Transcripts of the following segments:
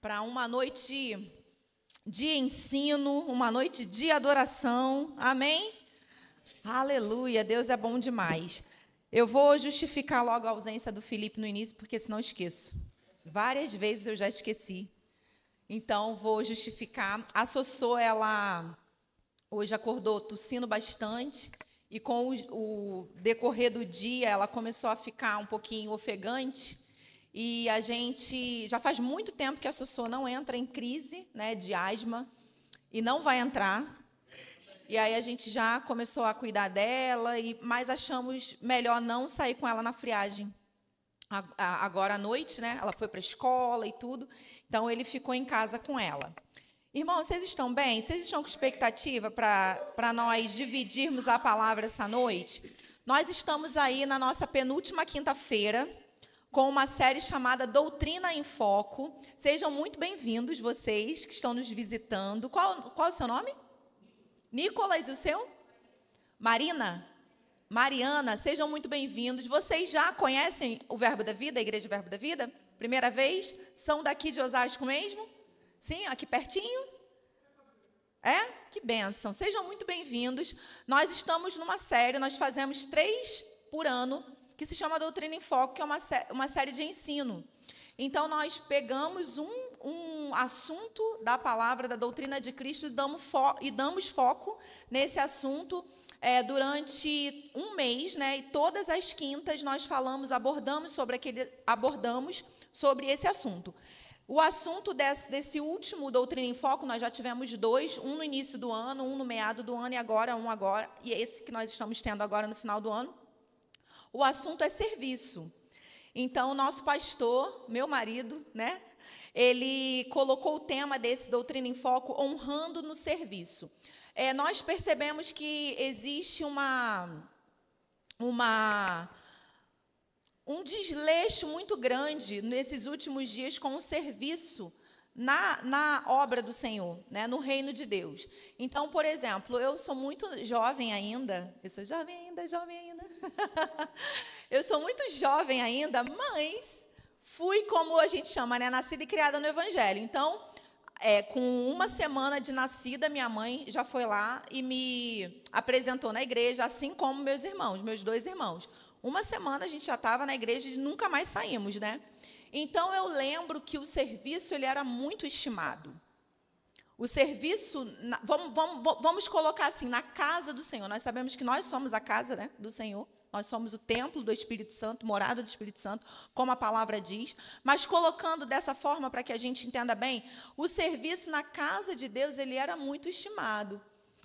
para uma noite de ensino, uma noite de adoração. Amém? Aleluia, Deus é bom demais. Eu vou justificar logo a ausência do Felipe no início, porque senão eu esqueço. Várias vezes eu já esqueci. Então, vou justificar. A Sossô, ela hoje acordou tossindo bastante, e com o decorrer do dia, ela começou a ficar um pouquinho ofegante, e a gente, já faz muito tempo que a Sossô não entra em crise, né, de asma, e não vai entrar. E aí a gente já começou a cuidar dela, mas achamos melhor não sair com ela na friagem. Agora à noite, né? Ela foi para a escola e tudo, então ele ficou em casa com ela. Irmãos, vocês estão bem? Vocês estão com expectativa para nós dividirmos a palavra essa noite? Nós estamos aí na nossa penúltima quinta-feira, com uma série chamada Doutrina em Foco. Sejam muito bem-vindos, vocês que estão nos visitando. Qual é o seu nome? Nicolas, e o seu? Marina? Mariana, sejam muito bem-vindos. Vocês já conhecem o Verbo da Vida, a Igreja Verbo da Vida? Primeira vez? São daqui de Osasco mesmo? Sim, aqui pertinho? É? Que bênção. Sejam muito bem-vindos. Nós estamos numa série, nós fazemos 3 por ano, que se chama Doutrina em Foco, que é uma série de ensino. Então, nós pegamos um assunto da palavra, da doutrina de Cristo, e damos foco nesse assunto durante um mês, né? E todas as quintas nós abordamos sobre esse assunto. O assunto desse último Doutrina em Foco, nós já tivemos 2, um no início do ano, um no meado do ano, e esse que nós estamos tendo agora no final do ano. O assunto é serviço. Então, o nosso pastor, meu marido, né, ele colocou o tema desse Doutrina em Foco, honrando no serviço. Nós percebemos que existe um desleixo muito grande nesses últimos dias com o serviço na obra do Senhor, né, no reino de Deus. Então, por exemplo, eu sou muito jovem ainda, eu sou jovem ainda. Eu sou muito jovem ainda, mas fui, como a gente chama, né, nascida e criada no Evangelho. Então, com uma semana de nascida, minha mãe já foi lá e me apresentou na igreja, assim como meus 2 irmãos. Uma semana a gente já estava na igreja e nunca mais saímos, né? Então, eu lembro que o serviço ele era muito estimado. O serviço, vamos colocar assim, na casa do Senhor. Nós sabemos que nós somos a casa, né, do Senhor. Nós somos o templo do Espírito Santo, morada do Espírito Santo, como a palavra diz. Mas colocando dessa forma, para que a gente entenda bem, o serviço na casa de Deus ele era muito estimado.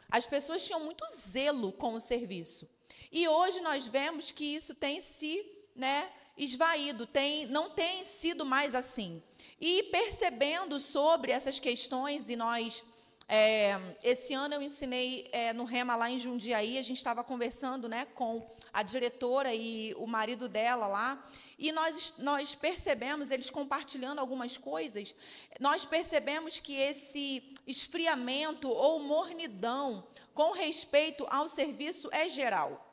As pessoas tinham muito zelo com o serviço. E hoje nós vemos que isso tem se, né, esvaído, não tem sido mais assim. E percebendo sobre essas questões, e nós, esse ano eu ensinei no Rema lá em Jundiaí, a gente estava conversando, né, com a diretora e o marido dela lá, e nós percebemos, eles compartilhando algumas coisas, nós percebemos que esse esfriamento ou mornidão com respeito ao serviço é geral.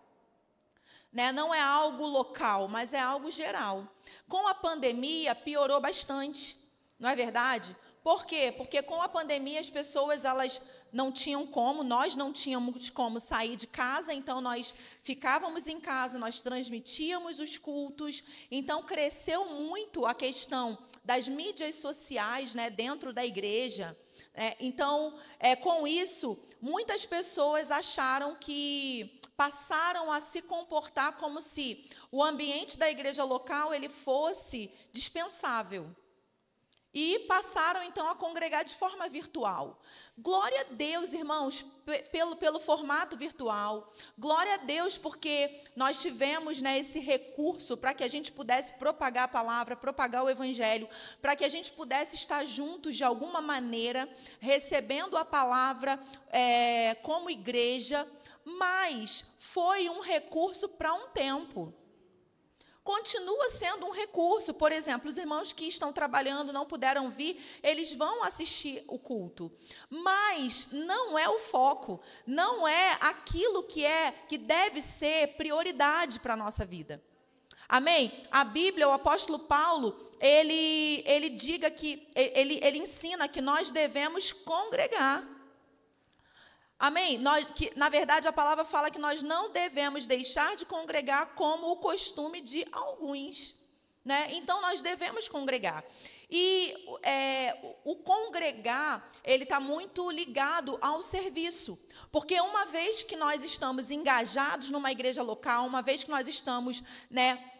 Né? Não é algo local, mas é algo geral. Com a pandemia, piorou bastante, não é verdade? Por quê? Porque com a pandemia as pessoas elas não tinham como, nós não tínhamos como sair de casa, então nós ficávamos em casa, nós transmitíamos os cultos, então cresceu muito a questão das mídias sociais, né, dentro da igreja. Então, com isso, muitas pessoas acharam que passaram a se comportar como se o ambiente da igreja local ele fosse dispensável. E passaram, então, a congregar de forma virtual. Glória a Deus, irmãos, pelo formato virtual. Glória a Deus, porque nós tivemos, né, esse recurso para que a gente pudesse propagar a palavra, propagar o Evangelho, para que a gente pudesse estar juntos de alguma maneira, recebendo a palavra como igreja, mas foi um recurso para um tempo. Continua sendo um recurso. Por exemplo, os irmãos que estão trabalhando, não puderam vir, eles vão assistir o culto. Mas não é o foco, não é aquilo que deve ser prioridade para a nossa vida. Amém? A Bíblia, o apóstolo Paulo, ele diga que, ele ensina que nós devemos congregar. Amém? Na verdade, a palavra fala que nós não devemos deixar de congregar como o costume de alguns, né? Então, nós devemos congregar. E o congregar, ele está muito ligado ao serviço. Porque uma vez que nós estamos engajados numa igreja local, uma vez que nós estamos, né,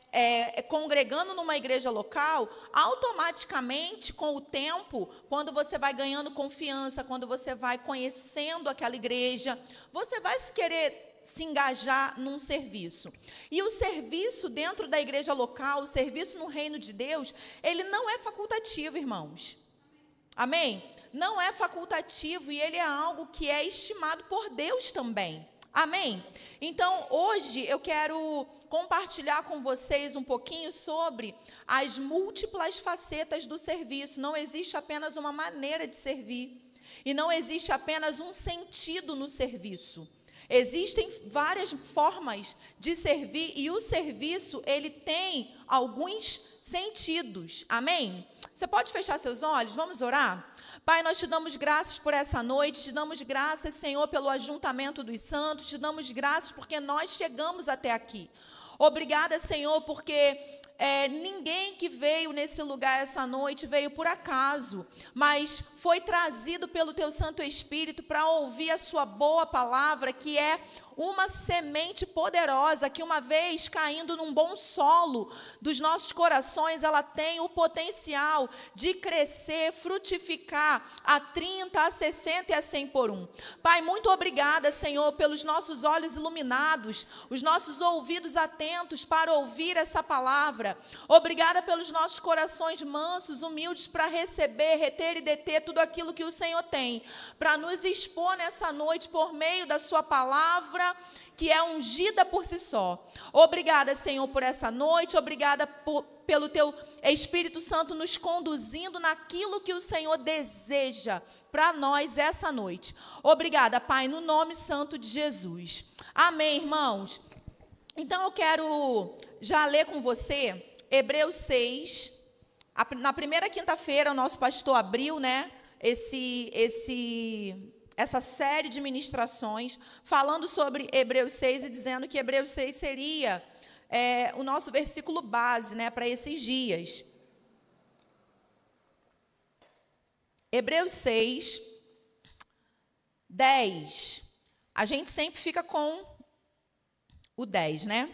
congregando numa igreja local, automaticamente, com o tempo, quando você vai ganhando confiança, quando você vai conhecendo aquela igreja, você vai querer se engajar num serviço. E o serviço dentro da igreja local, o serviço no reino de Deus, ele não é facultativo, irmãos. Amém? Não é facultativo e ele é algo que é estimado por Deus também. Amém? Então, hoje eu quero compartilhar com vocês um pouquinho sobre as múltiplas facetas do serviço. Não existe apenas uma maneira de servir e não existe apenas um sentido no serviço. Existem várias formas de servir e o serviço, ele tem alguns sentidos. Amém? Você pode fechar seus olhos? Vamos orar? Pai, nós te damos graças por essa noite, te damos graças, Senhor, pelo ajuntamento dos santos, te damos graças porque nós chegamos até aqui. Obrigada, Senhor, porque ninguém que veio nesse lugar essa noite veio por acaso, mas foi trazido pelo Teu Santo Espírito para ouvir a Sua boa palavra, que é uma semente poderosa, que uma vez caindo num bom solo dos nossos corações, ela tem o potencial de crescer, frutificar a 30, a 60 e a 100 por um. Pai, muito obrigada, Senhor, pelos nossos olhos iluminados, os nossos ouvidos atentos para ouvir essa palavra. Obrigada pelos nossos corações mansos, humildes, para receber, reter e deter tudo aquilo que o Senhor tem, para nos expor nessa noite por meio da Sua palavra, que é ungida por si só. Obrigada, Senhor, por essa noite. Obrigada pelo Teu Espírito Santo nos conduzindo naquilo que o Senhor deseja para nós essa noite. Obrigada, Pai, no nome santo de Jesus. Amém, irmãos? Então, eu quero já ler com você Hebreus 6. Na primeira quinta-feira, o nosso pastor abriu, né, essa série de ministrações, falando sobre Hebreus 6 e dizendo que Hebreus 6 seria o nosso versículo base, né, para esses dias. Hebreus 6, 10. A gente sempre fica com o 10, né?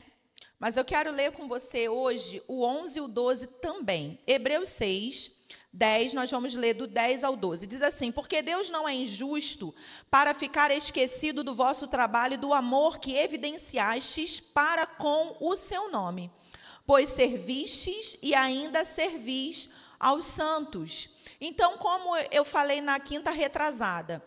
Mas eu quero ler com você hoje o 11 e o 12 também. Hebreus 6, 10, nós vamos ler do 10 ao 12. Diz assim: porque Deus não é injusto para ficar esquecido do vosso trabalho e do amor que evidenciastes para com o seu nome, pois servistes e ainda servis aos santos. Então, como eu falei na quinta retrasada,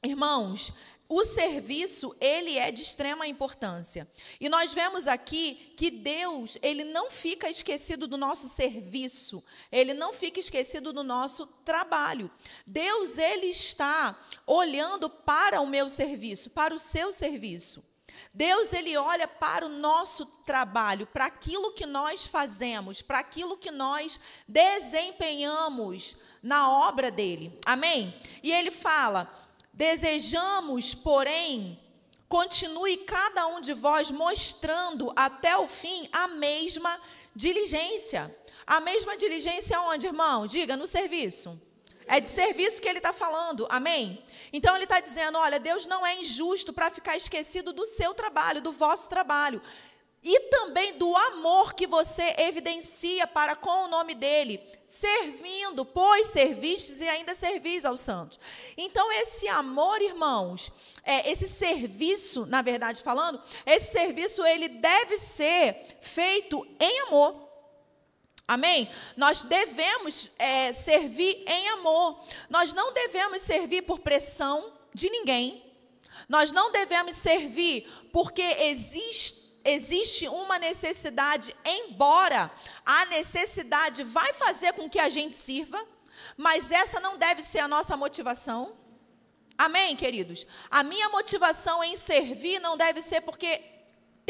irmãos, o serviço, ele é de extrema importância. E nós vemos aqui que Deus, ele não fica esquecido do nosso serviço. Ele não fica esquecido do nosso trabalho. Deus, ele está olhando para o meu serviço, para o seu serviço. Deus, ele olha para o nosso trabalho, para aquilo que nós fazemos, para aquilo que nós desempenhamos na obra dele. Amém? E ele fala: desejamos, porém, continue cada um de vós mostrando até o fim a mesma diligência. A mesma diligência onde, irmão? Diga, no serviço. É de serviço que ele está falando, amém? Então ele está dizendo, olha, Deus não é injusto para ficar esquecido do seu trabalho, do vosso trabalho. E também do amor que você evidencia para com o nome dele, servindo, pois servistes e ainda servis aos santos. Então, esse amor, irmãos, esse serviço, na verdade falando, esse serviço, ele deve ser feito em amor. Amém? Nós devemos servir em amor. Nós não devemos servir por pressão de ninguém. Nós não devemos servir porque existe uma necessidade, embora a necessidade vai fazer com que a gente sirva, mas essa não deve ser a nossa motivação. Amém, queridos? A minha motivação em servir não deve ser porque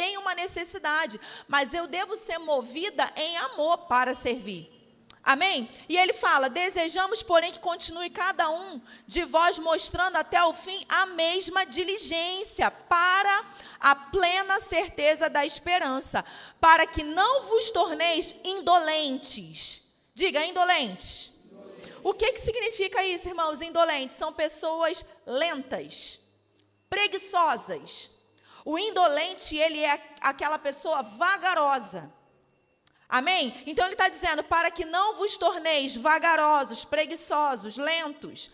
tenho uma necessidade, mas eu devo ser movida em amor para servir. Amém? E ele fala, desejamos, porém, que continue cada um de vós mostrando até o fim a mesma diligência para a plena certeza da esperança, para que não vos torneis indolentes. Diga, indolentes. O que significa isso, irmãos? Indolentes são pessoas lentas, preguiçosas. O indolente, ele é aquela pessoa vagarosa. Amém? Então ele está dizendo, para que não vos torneis vagarosos, preguiçosos, lentos,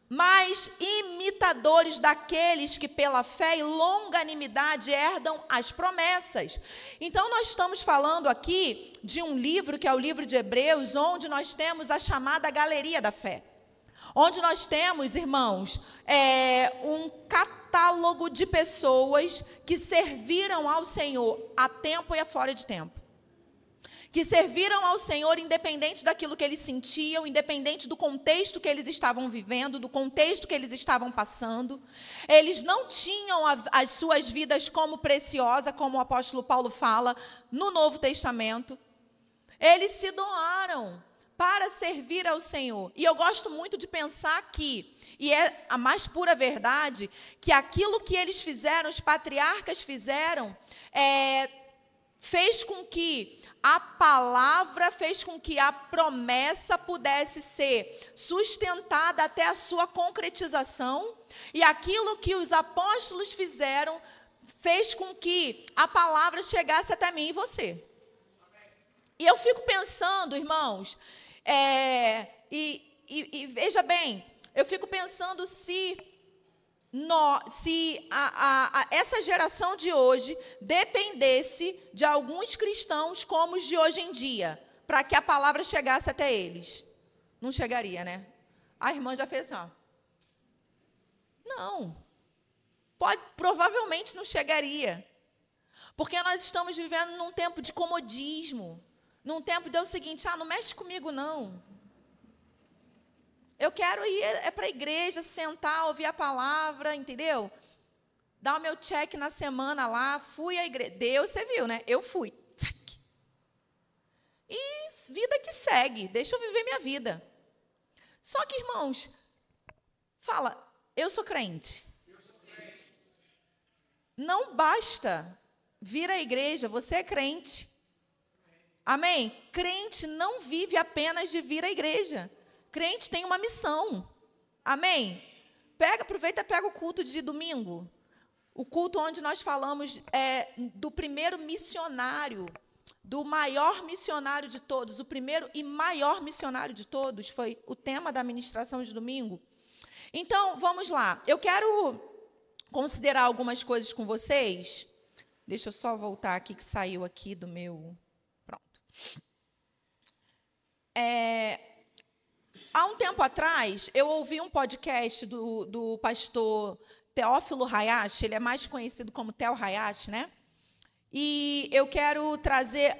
mas imitadores daqueles que pela fé e longanimidade herdam as promessas. Então nós estamos falando aqui de um livro, que é o livro de Hebreus, onde nós temos a chamada galeria da fé. Onde nós temos, irmãos, um catálogo de pessoas que serviram ao Senhor a tempo e a fora de tempo. Que serviram ao Senhor independente daquilo que eles sentiam, independente do contexto que eles estavam vivendo, do contexto que eles estavam passando. Eles não tinham as suas vidas como preciosa, como o apóstolo Paulo fala no Novo Testamento. Eles se doaram para servir ao Senhor. E eu gosto muito de pensar aqui, e é a mais pura verdade, que aquilo que eles fizeram, os patriarcas fizeram, fez com que a palavra, fez com que a promessa pudesse ser sustentada até a sua concretização, e aquilo que os apóstolos fizeram, fez com que a palavra chegasse até mim e você. E eu fico pensando, irmãos, e veja bem, eu fico pensando se essa geração de hoje dependesse de alguns cristãos como os de hoje em dia, para que a palavra chegasse até eles. Não chegaria, né? A irmã já fez assim, ó. Não. Provavelmente não chegaria. Porque nós estamos vivendo num tempo de comodismo. Num tempo de o seguinte, não mexe comigo não. Eu quero ir para a igreja, sentar, ouvir a palavra, entendeu? Dar o meu check na semana lá, fui à igreja. Deus, você viu, né? Eu fui. E vida que segue, deixa eu viver minha vida. Só que, irmãos, fala, eu sou crente. Não basta vir à igreja, você é crente. Amém? Crente não vive apenas de vir à igreja. Crente tem uma missão. Amém? Aproveita e pega o culto de domingo. O culto onde nós falamos do primeiro missionário, do maior missionário de todos, o primeiro e maior missionário de todos, foi o tema da ministração de domingo. Então, vamos lá. Eu quero considerar algumas coisas com vocês. Deixa eu só voltar aqui, que saiu aqui do meu... Pronto. Há um tempo atrás, eu ouvi um podcast do pastor Teófilo Hayashi, ele é mais conhecido como Theo Hayashi, né? E eu quero trazer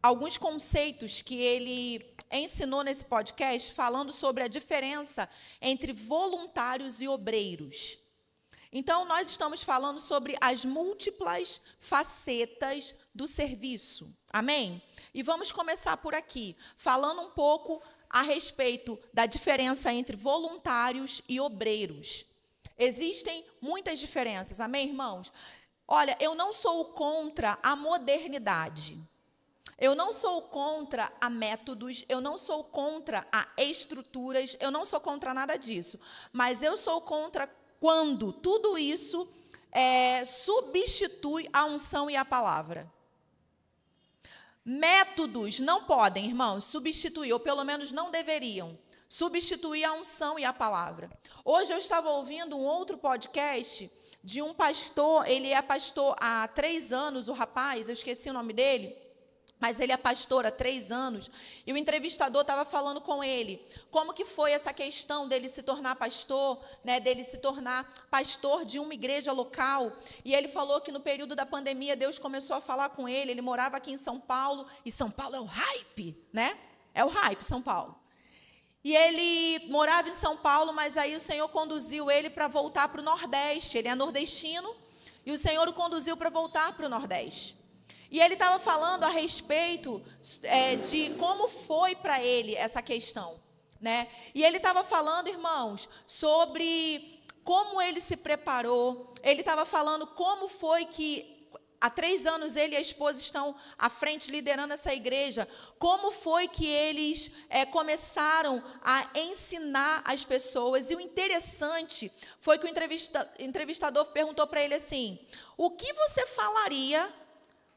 alguns conceitos que ele ensinou nesse podcast, falando sobre a diferença entre voluntários e obreiros. Então, nós estamos falando sobre as múltiplas facetas do serviço. Amém? E vamos começar por aqui, falando um pouco a respeito da diferença entre voluntários e obreiros. Existem muitas diferenças, amém, irmãos? Olha, eu não sou contra a modernidade. Eu não sou contra a métodos, eu não sou contra a estruturas, eu não sou contra nada disso. Mas eu sou contra quando tudo isso substitui a unção e a palavra. Métodos não podem, irmãos, substituir, ou pelo menos não deveriam, substituir a unção e a palavra. Hoje eu estava ouvindo um outro podcast de um pastor, ele é pastor há 3 anos, o rapaz, eu esqueci o nome dele, mas ele é pastor há 3 anos, e o entrevistador estava falando com ele, como que foi essa questão dele se tornar pastor, né, dele se tornar pastor de uma igreja local, e ele falou que no período da pandemia, Deus começou a falar com ele morava aqui em São Paulo, e São Paulo é o hype, né? É o hype, São Paulo. E ele morava em São Paulo, mas aí o Senhor conduziu ele para voltar para o Nordeste, ele é nordestino, E o Senhor o conduziu para voltar para o Nordeste. E ele estava falando a respeito de como foi para ele essa questão, né? E ele estava falando, irmãos, sobre como ele se preparou. Ele estava falando como foi que há 3 anos ele e a esposa estão à frente liderando essa igreja. Como foi que eles começaram a ensinar as pessoas. E o interessante foi que o entrevistador perguntou para ele assim: o que você falaria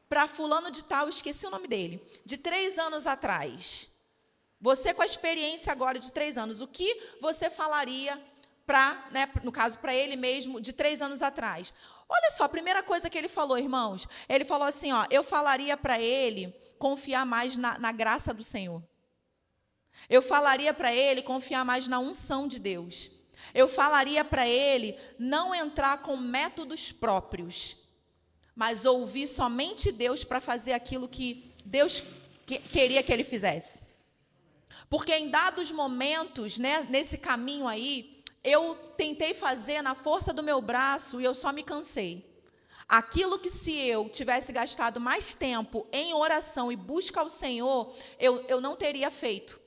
para fulano de tal, esqueci o nome dele, de 3 anos atrás? Você com a experiência agora de 3 anos, o que você falaria para, né, no caso para ele mesmo, de 3 anos atrás? Olha só, a primeira coisa que ele falou, irmãos, ele falou assim, ó, eu falaria para ele confiar mais na graça do Senhor. Eu falaria para ele confiar mais na unção de Deus. Eu falaria para ele não entrar com métodos próprios, mas ouvir somente Deus para fazer aquilo que Deus queria que ele fizesse. Porque em dados momentos, né, nesse caminho aí, eu tentei fazer na força do meu braço e eu só me cansei. Aquilo que se eu tivesse gastado mais tempo em oração e busca ao Senhor, eu não teria feito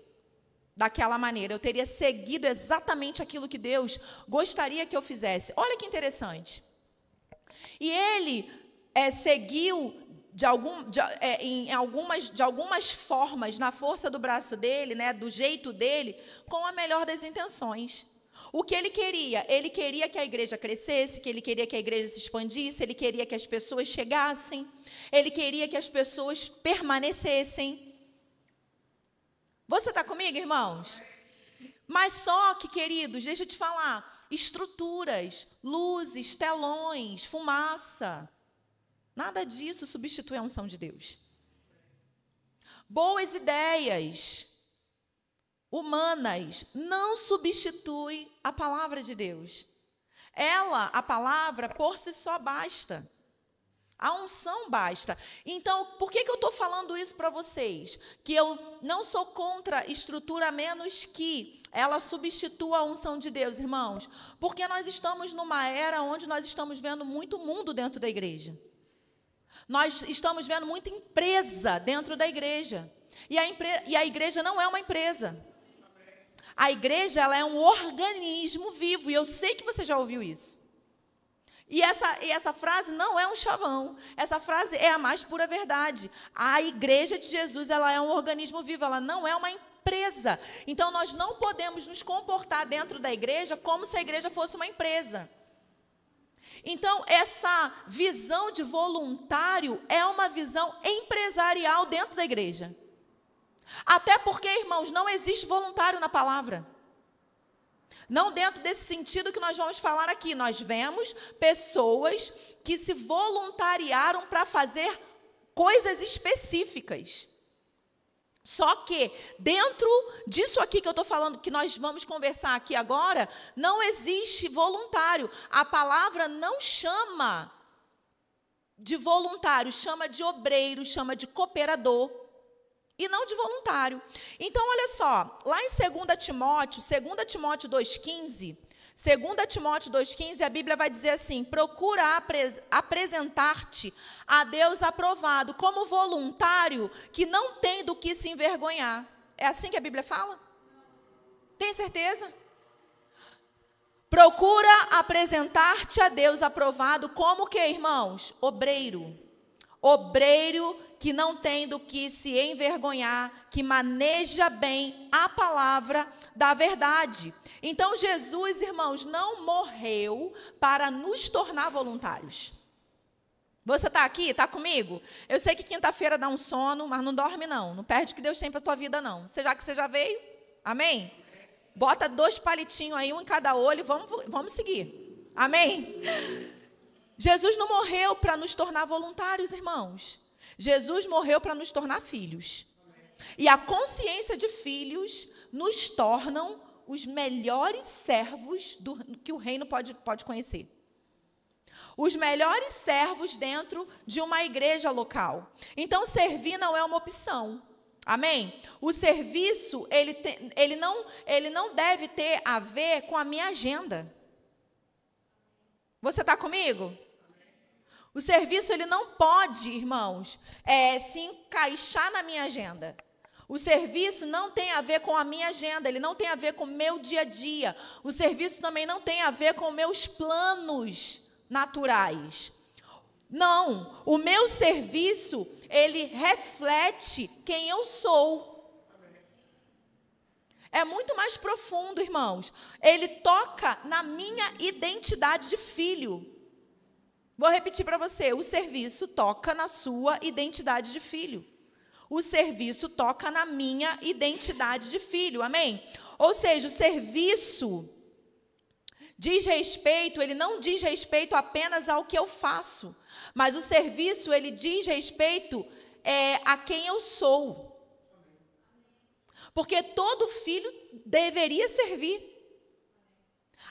daquela maneira. Eu teria seguido exatamente aquilo que Deus gostaria que eu fizesse. Olha que interessante. E ele seguiu de algumas formas na força do braço dele, né, do jeito dele, com a melhor das intenções. O que ele queria? Ele queria que a igreja crescesse, que ele queria que a igreja se expandisse, ele queria que as pessoas chegassem, ele queria que as pessoas permanecessem. Você está comigo, irmãos? Mas só que, queridos, deixa eu te falar, estruturas, luzes, telões, fumaça, nada disso substitui a unção de Deus. Boas ideias humanas não substitui a palavra de Deus. A palavra, por si só basta. A unção basta. Então, por que eu estou falando isso para vocês? Que eu não sou contra estrutura, a menos que ela substitua a unção de Deus, irmãos. Porque nós estamos numa era onde nós estamos vendo muito mundo dentro da igreja. Nós estamos vendo muita empresa dentro da igreja. E a igreja não é uma empresa. A igreja, ela é um organismo vivo. E eu sei que você já ouviu isso. E essa frase não é um chavão. Essa frase é a mais pura verdade. A igreja de Jesus, ela é um organismo vivo. Ela não é uma empresa. Então, nós não podemos nos comportar dentro da igreja como se a igreja fosse uma empresa. Então, essa visão de voluntário é uma visão empresarial dentro da igreja. Até porque, irmãos, não existe voluntário na palavra. Não dentro desse sentido que nós vamos falar aqui. Nós vemos pessoas que se voluntariaram para fazer coisas específicas. Só que, dentro disso aqui que eu estou falando, que nós vamos conversar aqui agora, não existe voluntário. A palavra não chama de voluntário, chama de obreiro, chama de cooperador, e não de voluntário. Então, olha só, lá em 2 Timóteo 2,15, 2 Timóteo 2,15, a Bíblia vai dizer assim: procura apresentar-te a Deus aprovado, como voluntário que não tem do que se envergonhar. É assim que a Bíblia fala? Tem certeza? Procura apresentar-te a Deus aprovado como o quê, irmãos? Obreiro. Obreiro que não tem do que se envergonhar, que maneja bem a palavra da verdade. Então, Jesus, irmãos, não morreu para nos tornar voluntários. Você está aqui? Está comigo? Eu sei que quinta-feira dá um sono, mas não dorme não. Não perde o que Deus tem para a tua vida não. Já que você já veio, amém? Bota 2 palitinhos aí, um em cada olho, vamos seguir. Amém? Jesus não morreu para nos tornar voluntários, irmãos. Jesus morreu para nos tornar filhos. E a consciência de filhos nos tornam os melhores servos que o reino pode conhecer. Os melhores servos dentro de uma igreja local. Então, servir não é uma opção. Amém? O serviço, ele não deve ter a ver com a minha agenda. Você está comigo? O serviço, ele não pode, irmãos, se encaixar na minha agenda. O serviço não tem a ver com a minha agenda, ele não tem a ver com o meu dia a dia. O serviço também não tem a ver com meus planos naturais. Não, o meu serviço, ele reflete quem eu sou. É muito mais profundo, irmãos. Ele toca na minha identidade de filho. Vou repetir para você, o serviço toca na sua identidade de filho. O serviço toca na minha identidade de filho, amém? Ou seja, o serviço diz respeito, ele não diz respeito apenas ao que eu faço, mas o serviço, ele diz respeito a quem eu sou. Porque todo filho deveria servir,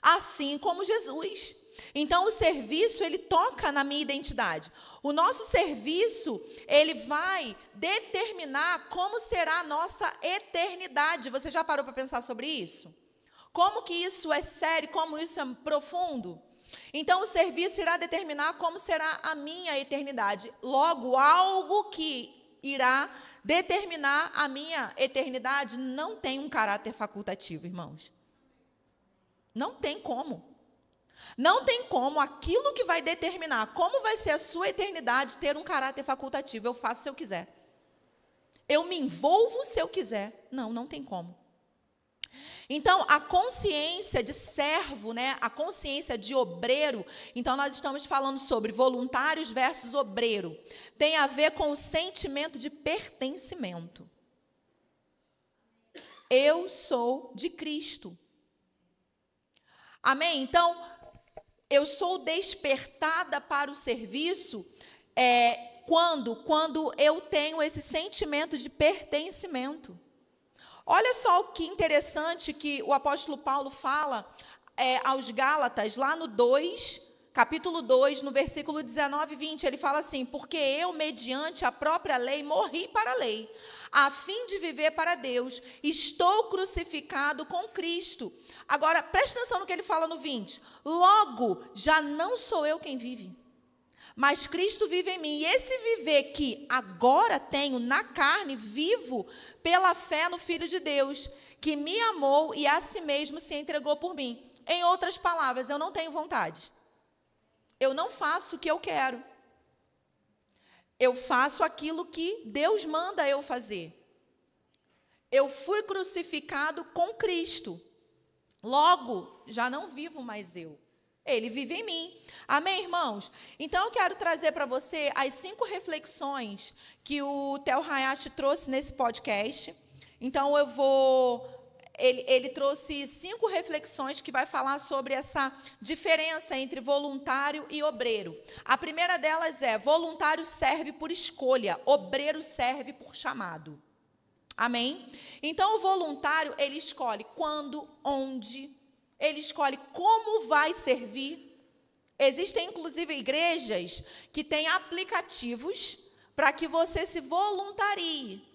assim como Jesus. Então, o serviço, ele toca na minha identidade. O nosso serviço, ele vai determinar como será a nossa eternidade. Você já parou para pensar sobre isso? Como que isso é sério, como isso é profundo? Então, o serviço irá determinar como será a minha eternidade. Logo, algo que irá determinar a minha eternidade não tem um caráter facultativo, irmãos. Não tem como. Não tem como aquilo que vai determinar como vai ser a sua eternidade ter um caráter facultativo. Eu faço se eu quiser. Eu me envolvo se eu quiser. Não, não tem como. Então, a consciência de servo, né, a consciência de obreiro, então nós estamos falando sobre voluntários versus obreiro, tem a ver com o sentimento de pertencimento. Eu sou de Cristo. Amém? Então, eu sou despertada para o serviço quando eu tenho esse sentimento de pertencimento. Olha só o que interessante que o apóstolo Paulo fala aos Gálatas, lá no 2, capítulo 2, no versículo 19 e 20, ele fala assim, porque eu, mediante a própria lei, morri para a lei, a fim de viver para Deus, estou crucificado com Cristo. Agora, presta atenção no que ele fala no 20, logo, já não sou eu quem vive, mas Cristo vive em mim. E esse viver que agora tenho na carne, vivo pela fé no Filho de Deus, que me amou e a si mesmo se entregou por mim. Em outras palavras, eu não tenho vontade. Eu não faço o que eu quero. Eu faço aquilo que Deus manda eu fazer. Eu fui crucificado com Cristo. Logo, já não vivo mais eu. Ele vive em mim. Amém, irmãos? Então, eu quero trazer para você as 5 reflexões que o Theo Hayashi trouxe nesse podcast. Então, ele trouxe 5 reflexões que vai falar sobre essa diferença entre voluntário e obreiro. A primeira delas é, voluntário serve por escolha, obreiro serve por chamado. Amém? Então, o voluntário, ele escolhe quando, onde, ele escolhe como vai servir. Existem, inclusive, igrejas que têm aplicativos para que você se voluntarie.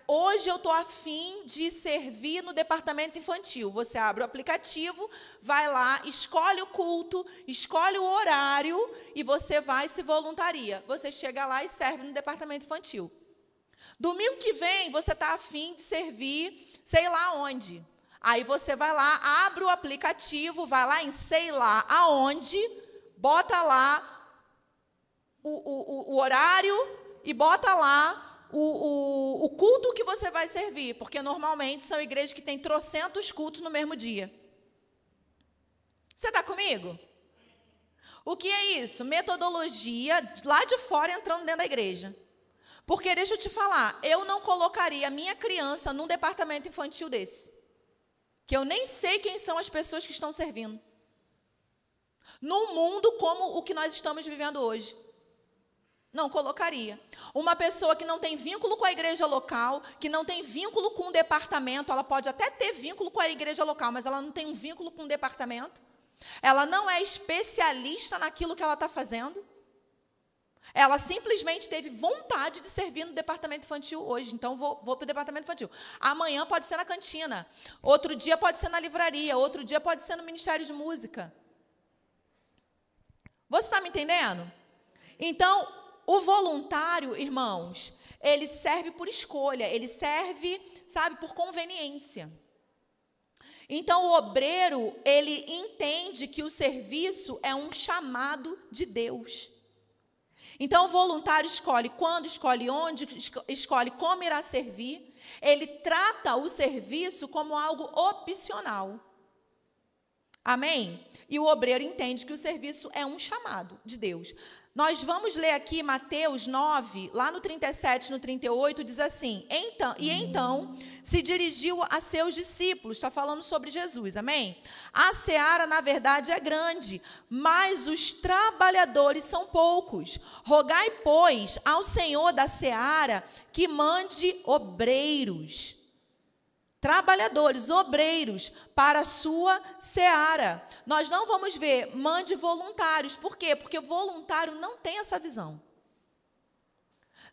Hoje eu estou a fim de servir no departamento infantil. Você abre o aplicativo, vai lá, escolhe o culto, escolhe o horário e você vai e se voluntaria. Você chega lá e serve no departamento infantil. Domingo que vem, você está a fim de servir, sei lá onde. Aí você vai lá, abre o aplicativo, vai lá em sei lá aonde, bota lá o horário e bota lá o culto que você vai servir, porque normalmente são igrejas que têm trocentos cultos no mesmo dia. Você está comigo? O que é isso? Metodologia lá de fora entrando dentro da igreja. Porque, deixa eu te falar, eu não colocaria a minha criança num departamento infantil desse. Que eu nem sei quem são as pessoas que estão servindo. Num mundo como o que nós estamos vivendo hoje. Não colocaria. Uma pessoa que não tem vínculo com a igreja local, que não tem vínculo com o departamento, ela pode até ter vínculo com a igreja local, mas ela não tem um vínculo com o departamento. Ela não é especialista naquilo que ela está fazendo. Ela simplesmente teve vontade de servir no departamento infantil hoje. Então, vou para o departamento infantil. Amanhã pode ser na cantina. Outro dia pode ser na livraria. Outro dia pode ser no Ministério de Música. Você está me entendendo? Então, o voluntário, irmãos, ele serve por escolha, ele serve, sabe, por conveniência. Então, o obreiro, ele entende que o serviço é um chamado de Deus. Então, o voluntário escolhe quando, escolhe onde, escolhe como irá servir. Ele trata o serviço como algo opcional. Amém? E o obreiro entende que o serviço é um chamado de Deus. Nós vamos ler aqui Mateus 9, lá no 37, no 38, diz assim: então se dirigiu a seus discípulos, está falando sobre Jesus, amém? A seara, na verdade, é grande, mas os trabalhadores são poucos. Rogai, pois, ao Senhor da seara que mande obreiros. Trabalhadores, obreiros, para a sua seara. Nós não vamos ver, mande voluntários. Por quê? Porque o voluntário não tem essa visão.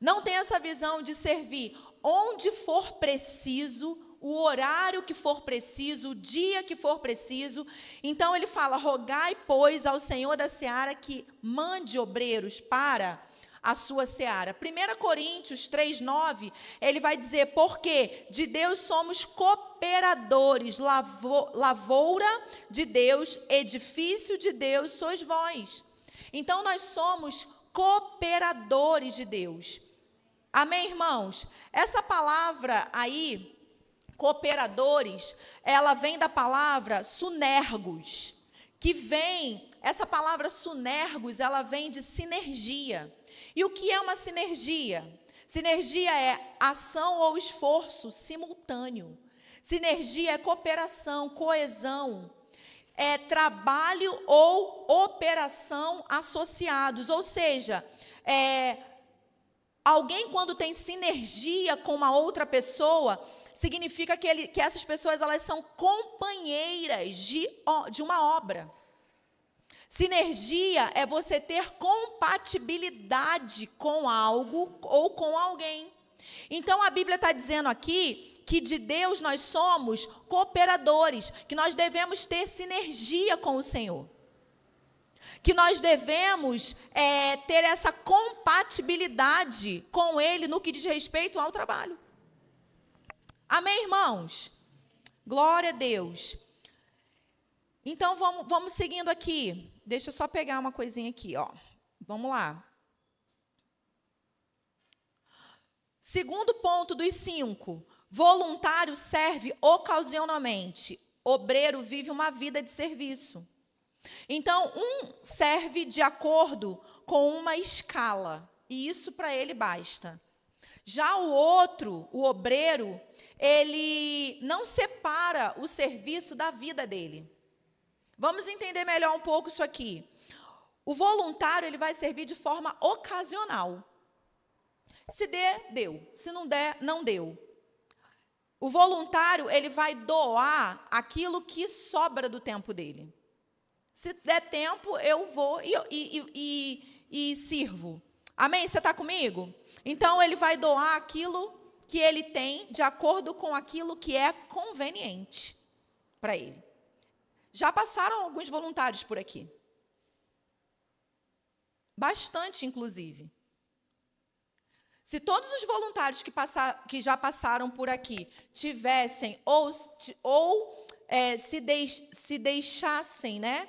Não tem essa visão de servir onde for preciso, o horário que for preciso, o dia que for preciso. Então, ele fala, rogai, pois, ao Senhor da seara que mande obreiros para a sua seara. 1 Coríntios 3:9, ele vai dizer, porque de Deus somos cooperadores, lavoura de Deus, edifício de Deus sois vós. Então, nós somos cooperadores de Deus. Amém, irmãos? Essa palavra aí, cooperadores, ela vem da palavra sunergos, que vem, essa palavra sunergos, ela vem de sinergia. E o que é uma sinergia? Sinergia é ação ou esforço simultâneo. Sinergia é cooperação, coesão. É trabalho ou operação associados. Ou seja, alguém quando tem sinergia com uma outra pessoa, significa que essas pessoas elas são companheiras de uma obra. Sinergia é você ter compatibilidade com algo ou com alguém. Então, a Bíblia está dizendo aqui que de Deus nós somos cooperadores, que nós devemos ter sinergia com o Senhor. Que nós devemos ter essa compatibilidade com Ele no que diz respeito ao trabalho. Amém, irmãos? Glória a Deus. Então, vamos seguindo aqui. Deixa eu só pegar uma coisinha aqui, ó. Vamos lá. Segundo ponto dos 5. Voluntário serve ocasionalmente. Obreiro vive uma vida de serviço. Então, um serve de acordo com uma escala. E isso para ele basta. Já o outro, o obreiro, ele não separa o serviço da vida dele. Vamos entender melhor um pouco isso aqui. O voluntário, ele vai servir de forma ocasional. Se der, deu. Se não der, não deu. O voluntário, ele vai doar aquilo que sobra do tempo dele. Se der tempo, eu vou e sirvo. Amém? Você está comigo? Então, ele vai doar aquilo que ele tem de acordo com aquilo que é conveniente para ele. Já passaram alguns voluntários por aqui. Bastante, inclusive. Se todos os voluntários que já passaram por aqui tivessem se deixassem, né?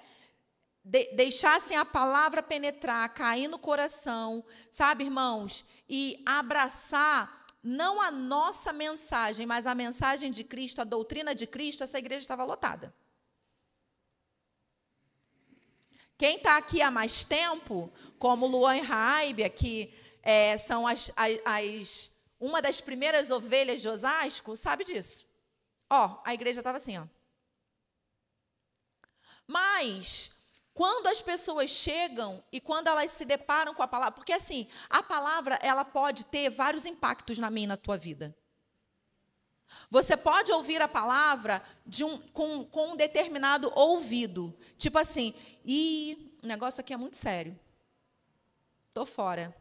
Deixassem a palavra penetrar, cair no coração, sabe, irmãos? E abraçar não a nossa mensagem, mas a mensagem de Cristo, a doutrina de Cristo, essa igreja estava lotada. Quem está aqui há mais tempo, como Luan e Raíbia, que são uma das primeiras ovelhas de Osasco, sabe disso. Ó, a igreja estava assim, ó. Mas, quando as pessoas chegam e quando elas se deparam com a palavra, porque assim, a palavra ela pode ter vários impactos na minha e na tua vida. Você pode ouvir a palavra com um determinado ouvido. Tipo assim, o negócio aqui é muito sério. Estou fora.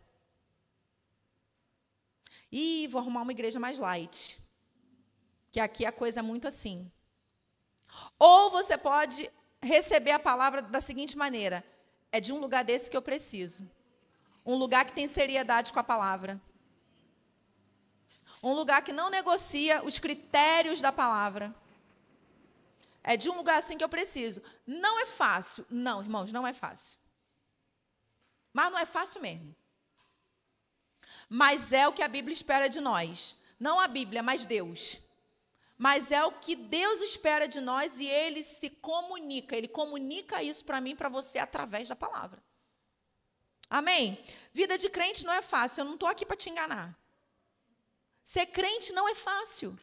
Vou arrumar uma igreja mais light. Que aqui a coisa é muito assim. Ou você pode receber a palavra da seguinte maneira: é de um lugar desse que eu preciso. Um lugar que tem seriedade com a palavra. Um lugar que não negocia os critérios da palavra. É de um lugar assim que eu preciso. Não é fácil. Não, irmãos, não é fácil. Mas não é fácil mesmo. Mas é o que a Bíblia espera de nós. Não a Bíblia, mas Deus. Mas é o que Deus espera de nós e Ele se comunica. Ele comunica isso para mim e para você através da palavra. Amém? Vida de crente não é fácil. Eu não estou aqui para te enganar. Ser crente não é fácil.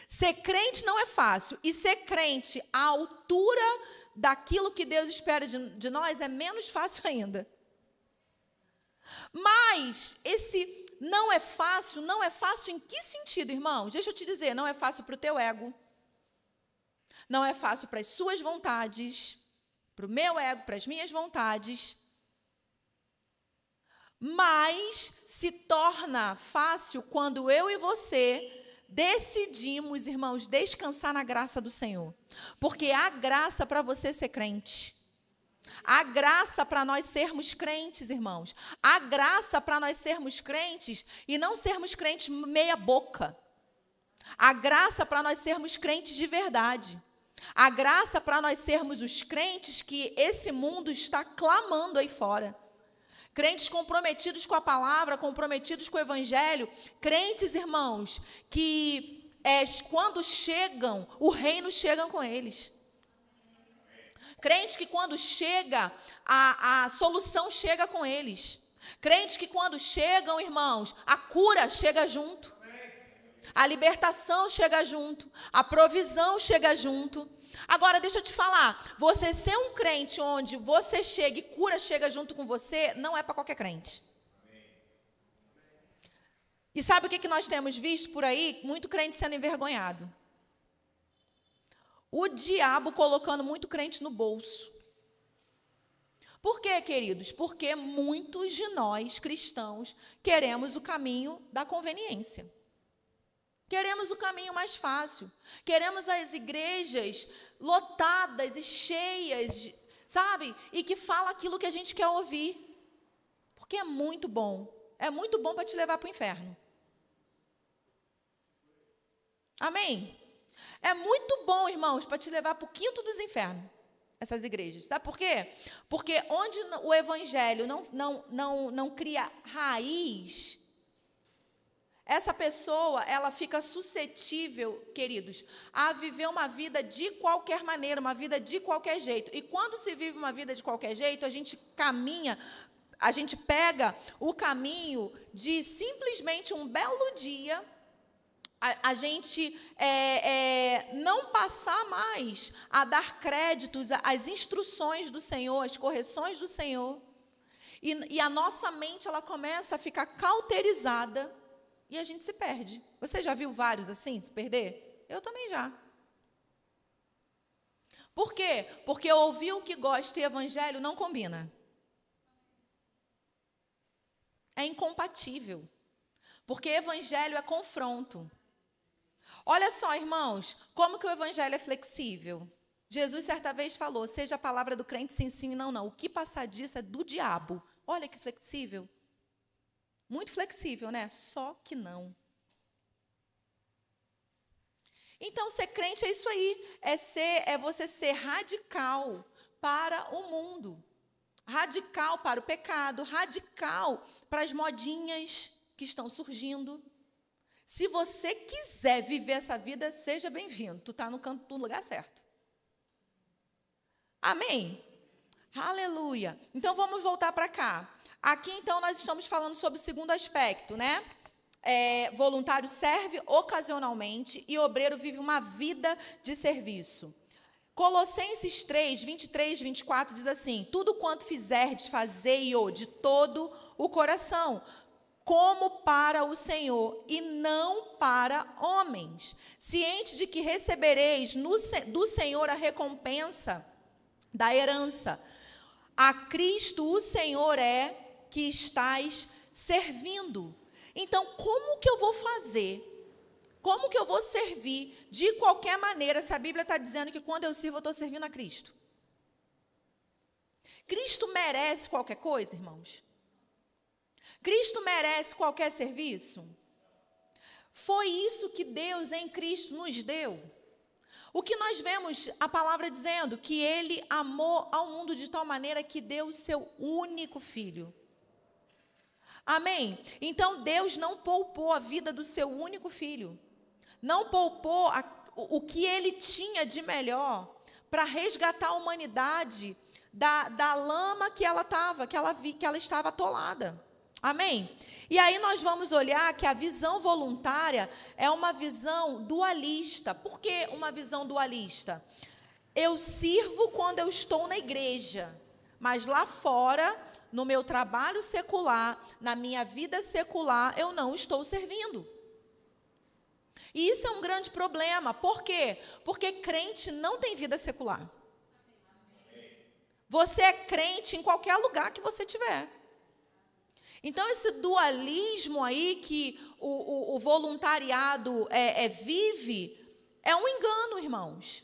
Ser crente não é fácil. E ser crente à altura daquilo que Deus espera de nós é menos fácil ainda. Mas esse não é fácil em que sentido, irmãos? Deixa eu te dizer, não é fácil para o teu ego. Não é fácil para as suas vontades, para o meu ego, para as minhas vontades. Mas se torna fácil quando eu e você decidimos, irmãos, descansar na graça do Senhor. Porque há graça para você ser crente. Há graça para nós sermos crentes, irmãos. Há graça para nós sermos crentes e não sermos crentes meia boca. Há graça para nós sermos crentes de verdade. Há graça para nós sermos os crentes que esse mundo está clamando aí fora. Crentes comprometidos com a palavra, comprometidos com o evangelho. Crentes, irmãos, que quando chegam, o reino chega com eles. Crentes que quando chega, a solução chega com eles. Crentes que quando chegam, irmãos, a cura chega junto. A libertação chega junto. A provisão chega junto. Agora, deixa eu te falar, você ser um crente onde você chega e cura chega junto com você, não é para qualquer crente. E sabe o que nós temos visto por aí? Muito crente sendo envergonhado. O diabo colocando muito crente no bolso. Por quê, queridos? Porque muitos de nós, cristãos, queremos o caminho da conveniência. Queremos o caminho mais fácil. Queremos as igrejas lotadas e cheias, sabe? E que fala aquilo que a gente quer ouvir. Porque é muito bom. É muito bom para te levar para o inferno. Amém? É muito bom, irmãos, para te levar para o quinto dos infernos, essas igrejas. Sabe por quê? Porque onde o evangelho não cria raiz, essa pessoa, ela fica suscetível, queridos, a viver uma vida de qualquer maneira, uma vida de qualquer jeito. E quando se vive uma vida de qualquer jeito, a gente caminha, a gente pega o caminho de simplesmente um belo dia, a gente não passar mais a dar créditos às instruções do Senhor, às correções do Senhor. E a nossa mente, ela começa a ficar cauterizada. E a gente se perde. Você já viu vários assim, se perder? Eu também já. Por quê? Porque ouvir o que gosta e evangelho não combina. É incompatível. Porque evangelho é confronto. Olha só, irmãos, como que o evangelho é flexível. Jesus certa vez falou, seja a palavra do crente sim, sim, não, não. O que passar disso é do diabo. Olha que flexível. Muito flexível, né? Só que não. Então, ser crente é isso aí. É você ser radical para o mundo. Radical para o pecado. Radical para as modinhas que estão surgindo. Se você quiser viver essa vida, seja bem-vindo. Tu está no lugar certo. Amém? Aleluia. Então, vamos voltar para cá. Aqui, então, nós estamos falando sobre o segundo aspecto, né? Voluntário serve ocasionalmente e obreiro vive uma vida de serviço. Colossenses 3, 23, 24 diz assim, tudo quanto fizerdes, fazei-o de todo o coração, como para o Senhor e não para homens, ciente de que recebereis do Senhor a recompensa da herança. A Cristo o Senhor que estais servindo. Então, como que eu vou fazer? Como que eu vou servir de qualquer maneira, se a Bíblia está dizendo que quando eu sirvo, eu estou servindo a Cristo? Cristo merece qualquer coisa, irmãos? Cristo merece qualquer serviço? Foi isso que Deus em Cristo nos deu. O que nós vemos a palavra dizendo? Que Ele amou ao mundo de tal maneira que deu o seu único filho. Amém? Então, Deus não poupou a vida do seu único filho. Não poupou o que Ele tinha de melhor para resgatar a humanidade da lama que ela estava atolada. Amém? E aí nós vamos olhar que a visão voluntária é uma visão dualista. Por que uma visão dualista? Eu sirvo quando eu estou na igreja, mas lá fora, no meu trabalho secular, na minha vida secular, eu não estou servindo. E isso é um grande problema. Por quê? Porque crente não tem vida secular. Você é crente em qualquer lugar que você estiver. Então, esse dualismo aí que o voluntariado vive, é um engano, irmãos.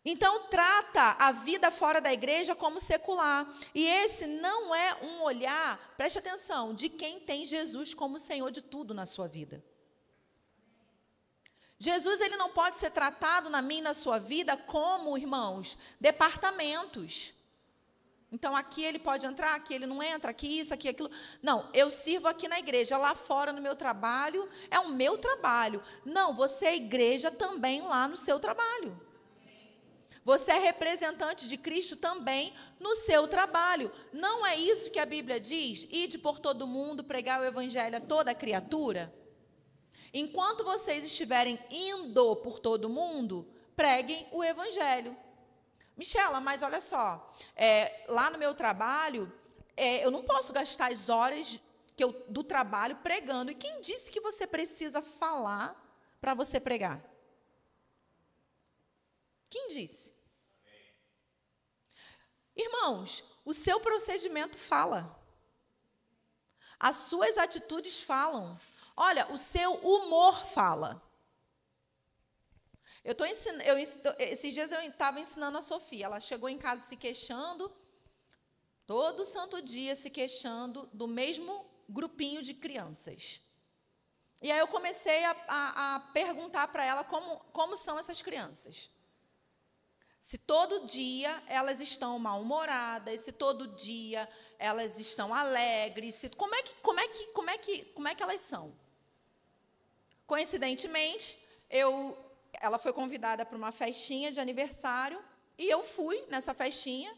Então, trata a vida fora da igreja como secular. E esse não é um olhar, preste atenção, de quem tem Jesus como Senhor de tudo na sua vida. Jesus, ele não pode ser tratado na minha e na sua vida como, irmãos, departamentos. Então, aqui ele pode entrar, aqui ele não entra, aqui isso, aqui aquilo. Não, eu sirvo aqui na igreja, lá fora no meu trabalho, é o meu trabalho. Não, você é igreja também lá no seu trabalho. Você é representante de Cristo também no seu trabalho. Não é isso que a Bíblia diz? Ide por todo mundo, pregar o evangelho a toda criatura? Enquanto vocês estiverem indo por todo mundo, preguem o evangelho. Michela, mas olha só, lá no meu trabalho, eu não posso gastar as horas do trabalho pregando. E quem disse que você precisa falar para você pregar? Quem disse? Irmãos, o seu procedimento fala. As suas atitudes falam. Olha, o seu humor fala. Esses dias eu estava ensinando a Sofia. Ela chegou em casa se queixando, todo santo dia se queixando do mesmo grupinho de crianças. E aí eu comecei a perguntar para ela como são essas crianças. Se todo dia elas estão mal-humoradas, se todo dia elas estão alegres, como é que elas são? Coincidentemente, ela foi convidada para uma festinha de aniversário e eu fui nessa festinha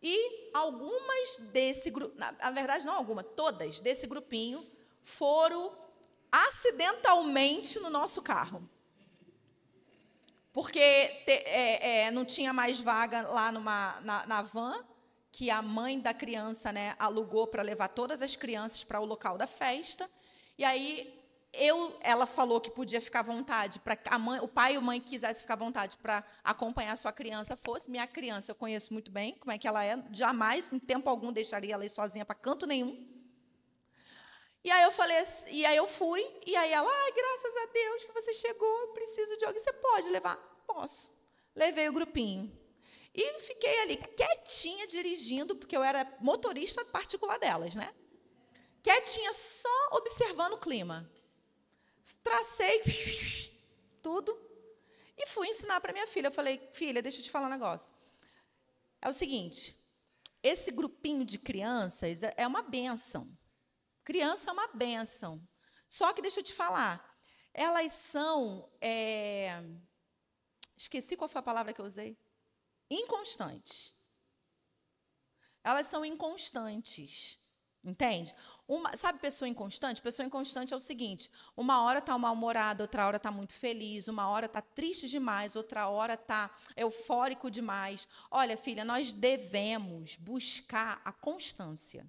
e algumas desse grupo, na verdade não algumas, todas desse grupinho foram acidentalmente no nosso carro. Porque não tinha mais vaga lá na van, que a mãe da criança, né, alugou para levar todas as crianças para o local da festa. E aí ela falou que podia ficar à vontade, para o pai e a mãe que quisessem ficar à vontade para acompanhar a sua criança fosse. Minha criança, eu conheço muito bem como é que ela é, jamais, em tempo algum, deixaria ela ir sozinha para canto nenhum. E aí eu fui, e aí ela, graças a Deus que você chegou, eu preciso de alguém, você pode levar? Posso. Levei o grupinho. E fiquei ali quietinha dirigindo, porque eu era motorista particular delas, né? Quietinha, só observando o clima. Tracei tudo e fui ensinar para minha filha. Eu falei, filha, deixa eu te falar um negócio. É o seguinte, esse grupinho de crianças é uma bênção. Criança é uma bênção. Só que, deixa eu te falar, elas são, esqueci qual foi a palavra que eu usei, inconstantes. Elas são inconstantes. Entende? Sabe pessoa inconstante? Pessoa inconstante é o seguinte, uma hora está mal-humorada, outra hora está muito feliz, uma hora está triste demais, outra hora está eufórico demais. Olha, filha, nós devemos buscar a constância.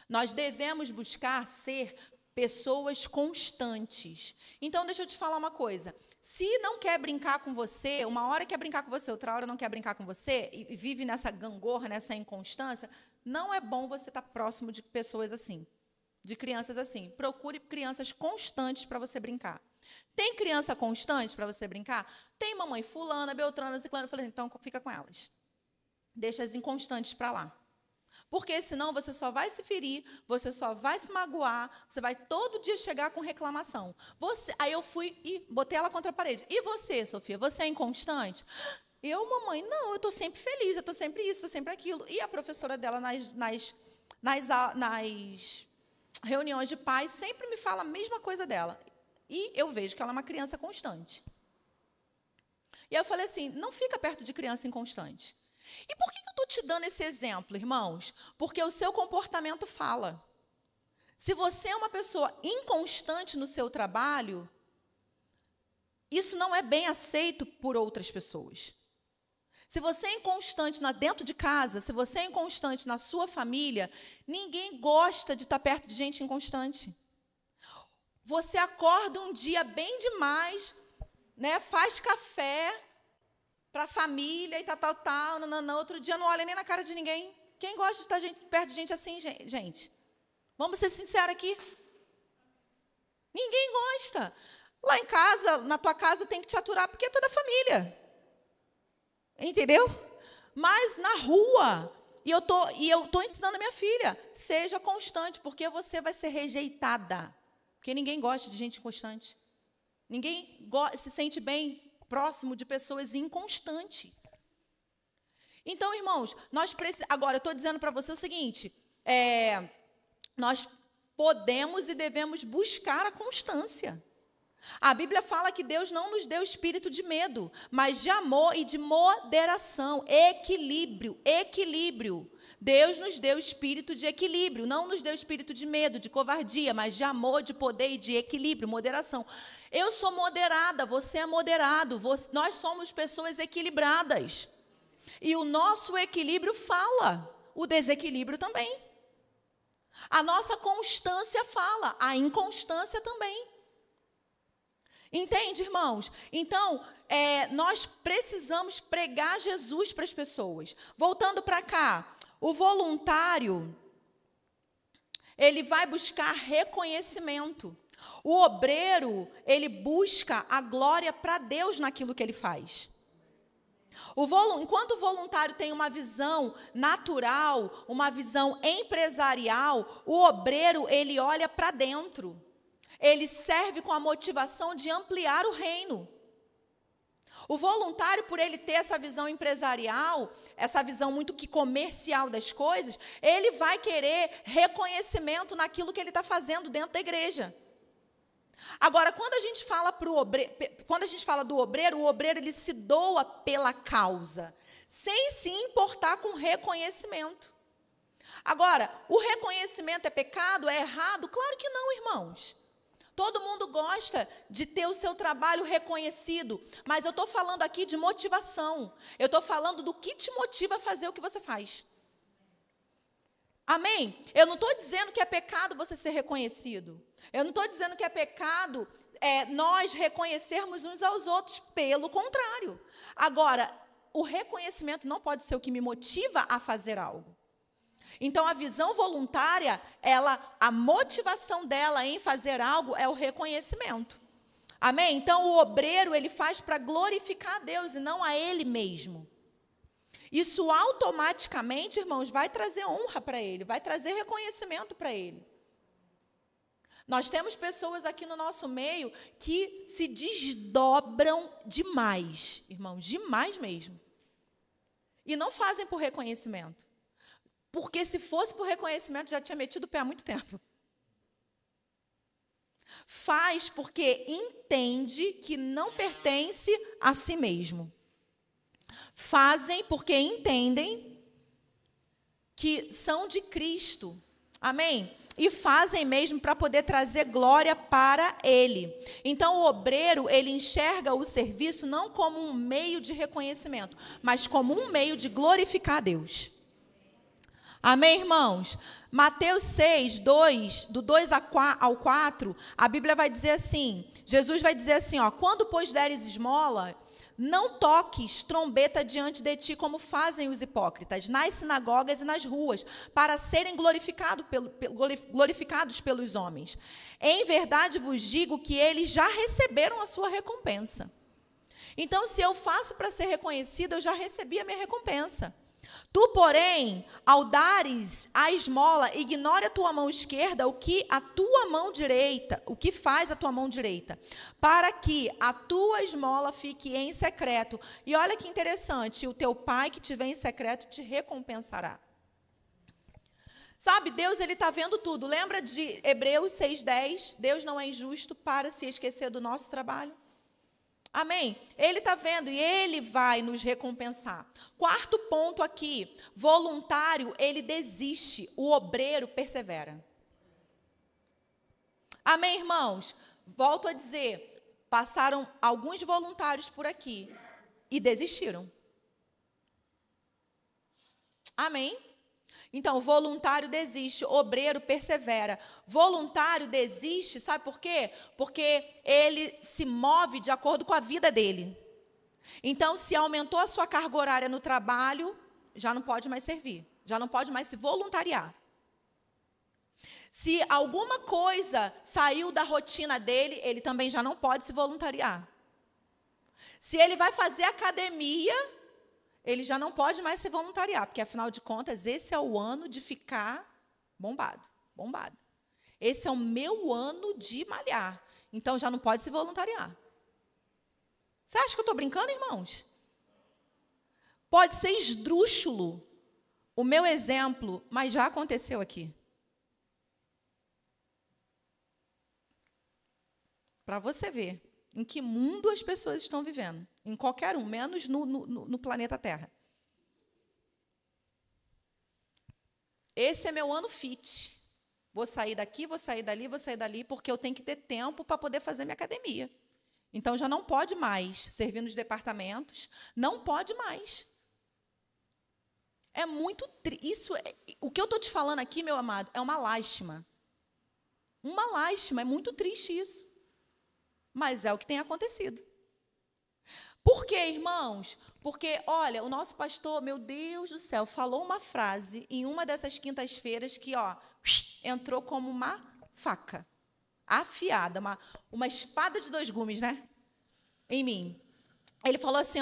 Nós devemos buscar ser pessoas constantes. Então, deixa eu te falar uma coisa. Se não quer brincar com você, uma hora quer brincar com você, outra hora não quer brincar com você, e vive nessa gangorra, nessa inconstância, não é bom você estar próximo de pessoas assim, de crianças assim. Procure crianças constantes para você brincar. Tem criança constante para você brincar? Tem mamãe fulana, beltrana, ciclana. Eu falei, então fica com elas. Deixa as inconstantes para lá. Porque senão você só vai se ferir, você só vai se magoar, você vai todo dia chegar com reclamação. Aí eu fui e botei ela contra a parede. E você, Sofia, você é inconstante? Eu, mamãe, não, eu estou sempre feliz, eu estou sempre isso, estou sempre aquilo. E a professora dela nas reuniões de pais sempre me fala a mesma coisa dela. E eu vejo que ela é uma criança constante. E aí eu falei assim, não fica perto de criança inconstante. E por que eu estou te dando esse exemplo, irmãos? Porque o seu comportamento fala. Se você é uma pessoa inconstante no seu trabalho, isso não é bem aceito por outras pessoas. Se você é inconstante dentro de casa, se você é inconstante na sua família, ninguém gosta de estar perto de gente inconstante. Você acorda um dia bem demais, né, faz café para a família e tal, nananã, outro dia não olha nem na cara de ninguém. Quem gosta de estar perto de gente assim, gente? Vamos ser sinceros aqui. Ninguém gosta. Lá em casa, na tua casa, tem que te aturar, porque é toda a família. Entendeu? Mas na rua, e eu tô ensinando a minha filha, seja constante, porque você vai ser rejeitada. Porque ninguém gosta de gente inconstante. Ninguém se sente bem próximo de pessoas inconstantes. Então, irmãos, agora eu estou dizendo para você o seguinte, nós podemos e devemos buscar a constância. A Bíblia fala que Deus não nos deu espírito de medo, mas de amor e de moderação, equilíbrio. Deus nos deu espírito de equilíbrio, não nos deu espírito de medo, de covardia, mas de amor, de poder e de equilíbrio, moderação. Eu sou moderada, você é moderado, nós somos pessoas equilibradas. E o nosso equilíbrio fala, o desequilíbrio também. A nossa constância fala, a inconstância também. Entende, irmãos? Então, nós precisamos pregar Jesus para as pessoas. Voltando para cá, o voluntário, ele vai buscar reconhecimento. O obreiro, ele busca a glória para Deus naquilo que ele faz. Enquanto o voluntário tem uma visão natural, uma visão empresarial, o obreiro, ele olha para dentro. Ele serve com a motivação de ampliar o reino. O voluntário, por ele ter essa visão empresarial, essa visão muito que comercial das coisas, ele vai querer reconhecimento naquilo que ele está fazendo dentro da igreja. Agora, quando a gente fala do obreiro, o obreiro ele se doa pela causa, sem se importar com reconhecimento. Agora, o reconhecimento é pecado, é errado? Claro que não, irmãos. Todo mundo gosta de ter o seu trabalho reconhecido, mas eu estou falando aqui de motivação. Eu estou falando do que te motiva a fazer o que você faz. Amém? Eu não estou dizendo que é pecado você ser reconhecido. Eu não estou dizendo que é pecado nós reconhecermos uns aos outros. Pelo contrário. Agora, o reconhecimento não pode ser o que me motiva a fazer algo. Então, a visão voluntária, a motivação dela em fazer algo é o reconhecimento. Amém? Então, o obreiro, ele faz para glorificar a Deus e não a ele mesmo. Isso automaticamente, irmãos, vai trazer honra para ele, vai trazer reconhecimento para ele. Nós temos pessoas aqui no nosso meio que se desdobram demais, irmãos, demais mesmo. E não fazem por reconhecimento. Porque se fosse por reconhecimento, já tinha metido o pé há muito tempo. Faz porque entende que não pertence a si mesmo. Fazem porque entendem que são de Cristo. Amém? E fazem mesmo para poder trazer glória para Ele. Então, o obreiro, ele enxerga o serviço não como um meio de reconhecimento, mas como um meio de glorificar a Deus. Amém, irmãos? Mateus 6, do 2 ao 4, a Bíblia vai dizer assim, Jesus vai dizer assim, quando, pois, deres esmola, não toques trombeta diante de ti, como fazem os hipócritas, nas sinagogas e nas ruas, para serem glorificados pelos homens. Em verdade vos digo que eles já receberam a sua recompensa. Então, se eu faço para ser reconhecido, eu já recebi a minha recompensa. Tu, porém, ao dares a esmola, ignore a tua mão esquerda o que faz a tua mão direita, para que a tua esmola fique em secreto. E olha que interessante, o teu pai que te vê em secreto te recompensará. Sabe, Deus, ele está vendo tudo. Lembra de Hebreus 6,10? Deus não é injusto para se esquecer do nosso trabalho. Amém? Ele está vendo e Ele vai nos recompensar. Quarto ponto aqui, voluntário, ele desiste, o obreiro persevera. Amém, irmãos? Volto a dizer, passaram alguns voluntários por aqui e desistiram. Amém? Então, voluntário desiste, obreiro persevera. Voluntário desiste, sabe por quê? Porque ele se move de acordo com a vida dele. Então, se aumentou a sua carga horária no trabalho, já não pode mais servir, já não pode mais se voluntariar. Se alguma coisa saiu da rotina dele, ele também já não pode se voluntariar. Se ele vai fazer academia, ele já não pode mais se voluntariar, porque, afinal de contas, esse é o ano de ficar bombado. Esse é o meu ano de malhar. Então, já não pode se voluntariar. Você acha que eu estou brincando, irmãos? Pode ser esdrúxulo o meu exemplo, mas já aconteceu aqui. Para você ver em que mundo as pessoas estão vivendo. Em qualquer um, menos no planeta Terra. Esse é meu ano fit. Vou sair daqui, vou sair dali, vou sair dali, porque eu tenho que ter tempo para poder fazer minha academia. Então, já não pode mais servir nos departamentos, não pode mais. É muito triste. O que eu estou te falando aqui, meu amado, é uma lástima. Uma lástima, é muito triste isso. Mas é o que tem acontecido. Por quê, irmãos? Porque, olha, o nosso pastor, meu Deus do céu, falou uma frase em uma dessas quintas-feiras que, entrou como uma faca, afiada, uma espada de dois gumes, né? Em mim. Ele falou assim,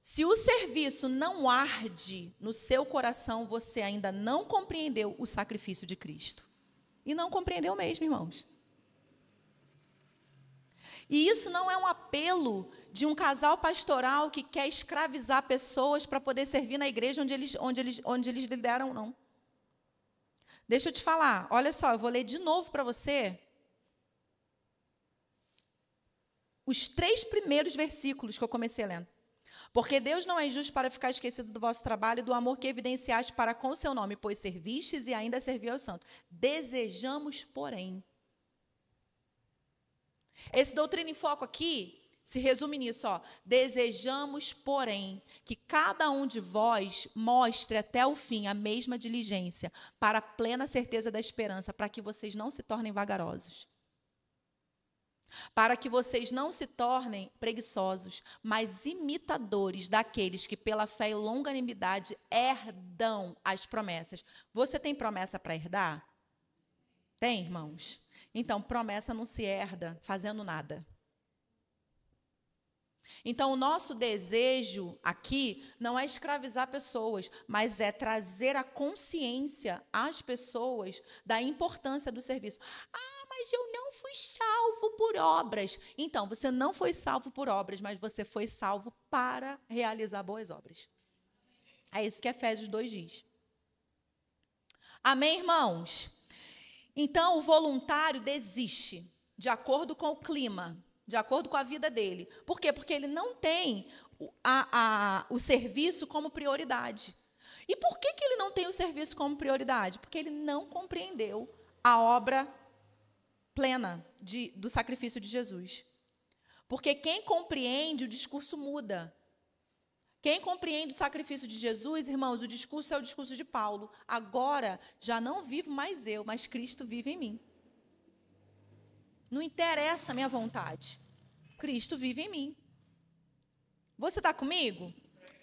se o serviço não arde no seu coração, você ainda não compreendeu o sacrifício de Cristo. E não compreendeu mesmo, irmãos. E isso não é um apelo de um casal pastoral que quer escravizar pessoas para poder servir na igreja onde eles lideram, não. Deixa eu te falar, olha só, eu vou ler de novo para você os 3 primeiros versículos que eu comecei lendo. Porque Deus não é injusto para ficar esquecido do vosso trabalho e do amor que evidenciaste para com o seu nome, pois servistes e ainda serviu aos santos. Desejamos, porém. Esse Doutrina em Foco aqui se resume nisso, Desejamos, porém, que cada um de vós mostre até o fim a mesma diligência, para a plena certeza da esperança, para que vocês não se tornem vagarosos. Para que vocês não se tornem preguiçosos, mas imitadores daqueles que, pela fé e longanimidade, herdam as promessas. Você tem promessa para herdar? Tem, irmãos? Então, promessa não se herda fazendo nada. Então, o nosso desejo aqui não é escravizar pessoas, mas é trazer a consciência às pessoas da importância do serviço. Mas eu não fui salvo por obras. Então, você não foi salvo por obras, mas você foi salvo para realizar boas obras. É isso que Efésios 2 diz. Amém, irmãos? Então, o voluntário desiste, de acordo com o clima, de acordo com a vida dele. Por quê? Porque ele não tem o serviço como prioridade. E por que ele não tem o serviço como prioridade? Porque ele não compreendeu a obra plena do sacrifício de Jesus. Porque quem compreende, o discurso muda. Quem compreende o sacrifício de Jesus, irmãos, o discurso é o discurso de Paulo. Agora, já não vivo mais eu, mas Cristo vive em mim. Não interessa a minha vontade. Cristo vive em mim. Você está comigo?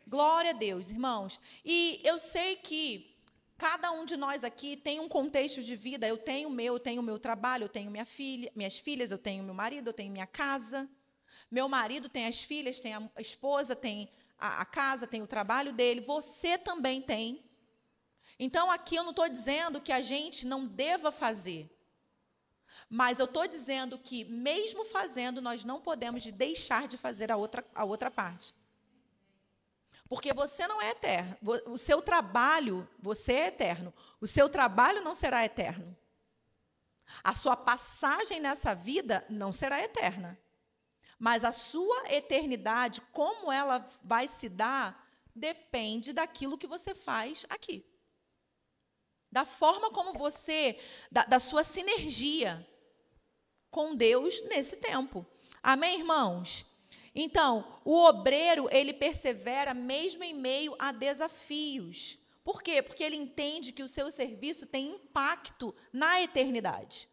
Glória a Deus, irmãos. E eu sei que cada um de nós aqui tem um contexto de vida. Eu tenho o meu trabalho, eu tenho minhas filhas, eu tenho meu marido, eu tenho minha casa. Meu marido tem as filhas, tem a esposa, tem a casa, tem o trabalho dele, você também tem. Então, aqui eu não estou dizendo que a gente não deva fazer, mas eu estou dizendo que, mesmo fazendo, nós não podemos deixar de fazer a outra parte. Porque você não é eterno. O seu trabalho, você é eterno. O seu trabalho não será eterno. A sua passagem nessa vida não será eterna. Mas a sua eternidade, como ela vai se dar, depende daquilo que você faz aqui. Da forma como você, da sua sinergia com Deus nesse tempo. Amém, irmãos? Então, o obreiro, ele persevera mesmo em meio a desafios. Por quê? Porque ele entende que o seu serviço tem impacto na eternidade.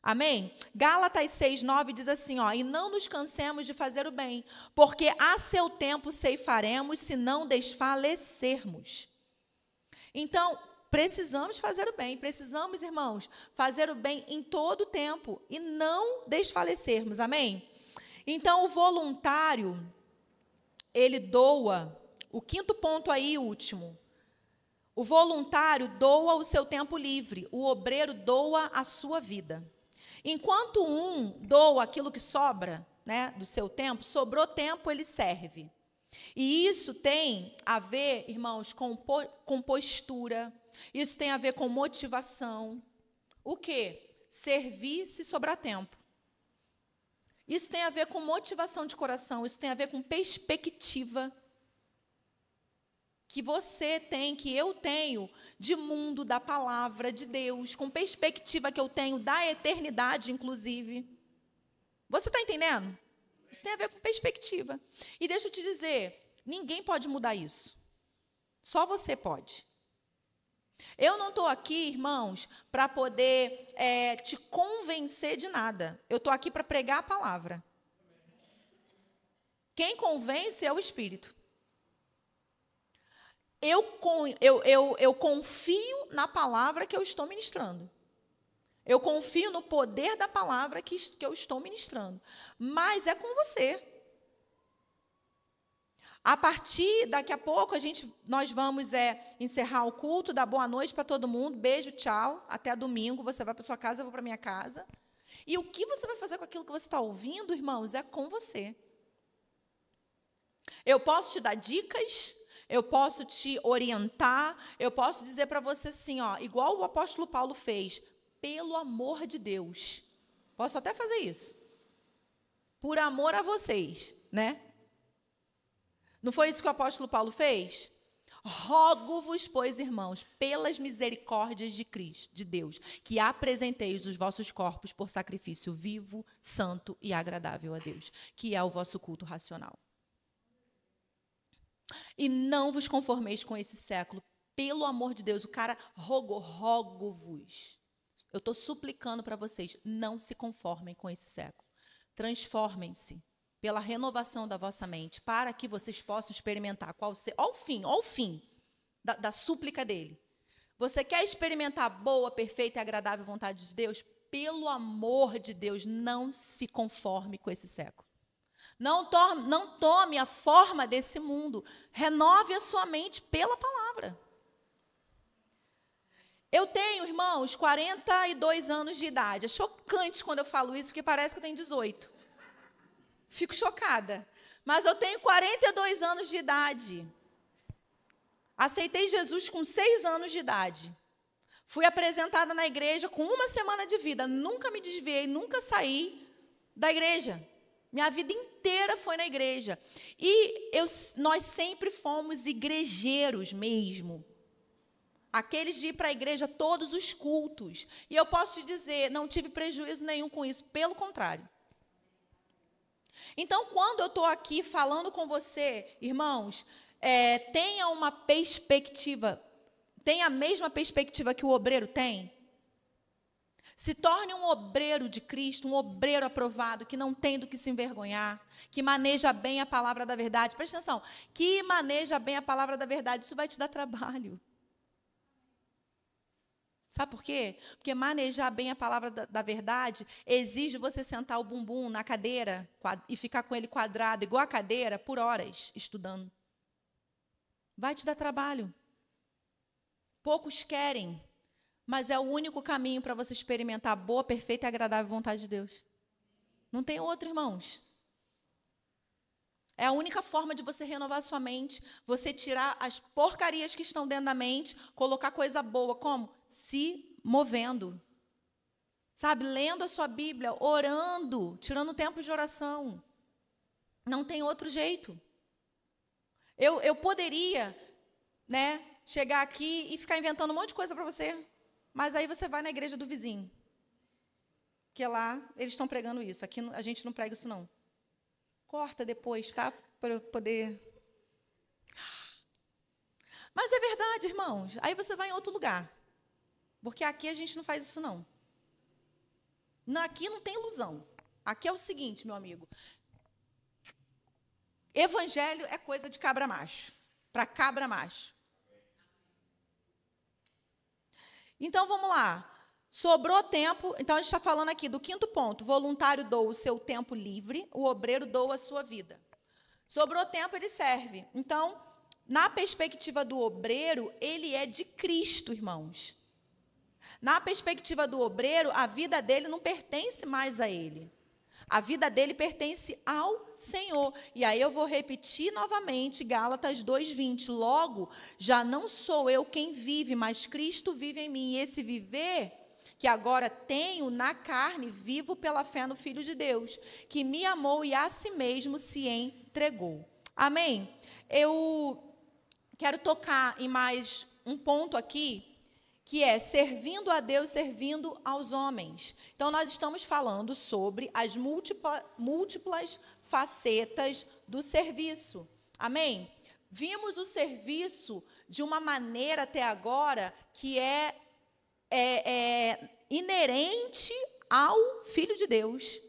Amém? Gálatas 6:9 diz assim, e não nos cansemos de fazer o bem, porque a seu tempo ceifaremos se não desfalecermos. Então, precisamos fazer o bem, precisamos, irmãos, fazer o bem em todo o tempo e não desfalecermos, amém? Então, o voluntário, ele doa, o quinto ponto aí, último, o voluntário doa o seu tempo livre, o obreiro doa a sua vida. Enquanto um doa aquilo que sobra, né, do seu tempo, sobrou tempo, ele serve. E isso tem a ver, irmãos, com postura, isso tem a ver com motivação. O quê? Servir se sobrar tempo. Isso tem a ver com motivação de coração, isso tem a ver com perspectiva que você tem, que eu tenho, de mundo, da palavra de Deus, com perspectiva que eu tenho da eternidade, inclusive. Você está entendendo? Isso tem a ver com perspectiva. E deixa eu te dizer, ninguém pode mudar isso. Só você pode. Eu não estou aqui, irmãos, para poder te convencer de nada. Eu estou aqui para pregar a palavra. Quem convence é o Espírito. Eu confio na palavra que eu estou ministrando. Eu confio no poder da palavra que eu estou ministrando. Mas é com você. A partir daqui a pouco, nós vamos encerrar o culto, dar boa noite para todo mundo. Beijo, tchau. Até domingo. Você vai para sua casa, eu vou para minha casa. E o que você vai fazer com aquilo que você está ouvindo, irmãos, é com você. Eu posso te dar dicas, eu posso te orientar, eu posso dizer para você assim, igual o apóstolo Paulo fez, pelo amor de Deus. Posso até fazer isso. Por amor a vocês, né? Não foi isso que o apóstolo Paulo fez? Rogo-vos, pois, irmãos, pelas misericórdias de Cristo, de Deus, que apresenteis os vossos corpos por sacrifício vivo, santo e agradável a Deus, que é o vosso culto racional. E não vos conformeis com esse século, pelo amor de Deus. O cara rogo-vos. Eu estou suplicando para vocês, não se conformem com esse século. Transformem-se pela renovação da vossa mente, para que vocês possam experimentar qual ser. Olha o fim da súplica dele. Você quer experimentar a boa, perfeita e agradável vontade de Deus? Pelo amor de Deus, não se conforme com esse século. Não tome a forma desse mundo. Renove a sua mente pela palavra. Eu tenho, irmãos, 42 anos de idade. É chocante quando eu falo isso, porque parece que eu tenho 18. Fico chocada. Mas eu tenho 42 anos de idade. Aceitei Jesus com 6 anos de idade. Fui apresentada na igreja com 1 semana de vida. Nunca me desviei, nunca saí da igreja. Minha vida inteira foi na igreja. E nós sempre fomos igrejeiros mesmo. Aqueles de ir para a igreja todos os cultos. E eu posso te dizer, não tive prejuízo nenhum com isso. Pelo contrário. Então, quando eu estou aqui falando com você, irmãos, tenha uma perspectiva, tenha a mesma perspectiva que o obreiro tem. Se torne um obreiro de Cristo, um obreiro aprovado, que não tem do que se envergonhar, que maneja bem a palavra da verdade. Presta atenção, que maneja bem a palavra da verdade, isso vai te dar trabalho. Sabe por quê? Porque manejar bem a palavra da verdade exige você sentar o bumbum na cadeira e ficar com ele quadrado, igual a cadeira, por horas, estudando. Vai te dar trabalho. Poucos querem, mas é o único caminho para você experimentar a boa, perfeita e agradável vontade de Deus. Não tem outro, irmãos. É a única forma de você renovar a sua mente, você tirar as porcarias que estão dentro da mente, colocar coisa boa, como? Se movendo. Sabe, lendo a sua Bíblia, orando, tirando tempo de oração. Não tem outro jeito. Eu poderia, né, chegar aqui e ficar inventando um monte de coisa para você, mas aí você vai na igreja do vizinho, que lá eles estão pregando isso. Aqui a gente não prega isso, não. Corta depois, tá? Para eu poder... Mas é verdade, irmãos. Aí você vai em outro lugar. Porque aqui a gente não faz isso, não. Aqui não tem ilusão. Aqui é o seguinte, meu amigo. Evangelho é coisa de cabra macho. Para cabra macho. Então, vamos lá. Sobrou tempo, então a gente está falando aqui do quinto ponto. O voluntário doa o seu tempo livre, o obreiro doa a sua vida. Sobrou tempo, ele serve. Então, na perspectiva do obreiro, ele é de Cristo, irmãos. Na perspectiva do obreiro, a vida dele não pertence mais a ele. A vida dele pertence ao Senhor. E aí eu vou repetir novamente Gálatas 2:20. Logo, já não sou eu quem vive, mas Cristo vive em mim. E esse viver que agora tenho na carne, vivo pela fé no Filho de Deus, que me amou e a si mesmo se entregou. Amém? Eu quero tocar em mais um ponto aqui, que é servindo a Deus, servindo aos homens. Então, nós estamos falando sobre as múltiplas facetas do serviço. Amém? Vimos o serviço de uma maneira até agora que é inerente ao Filho de Deus,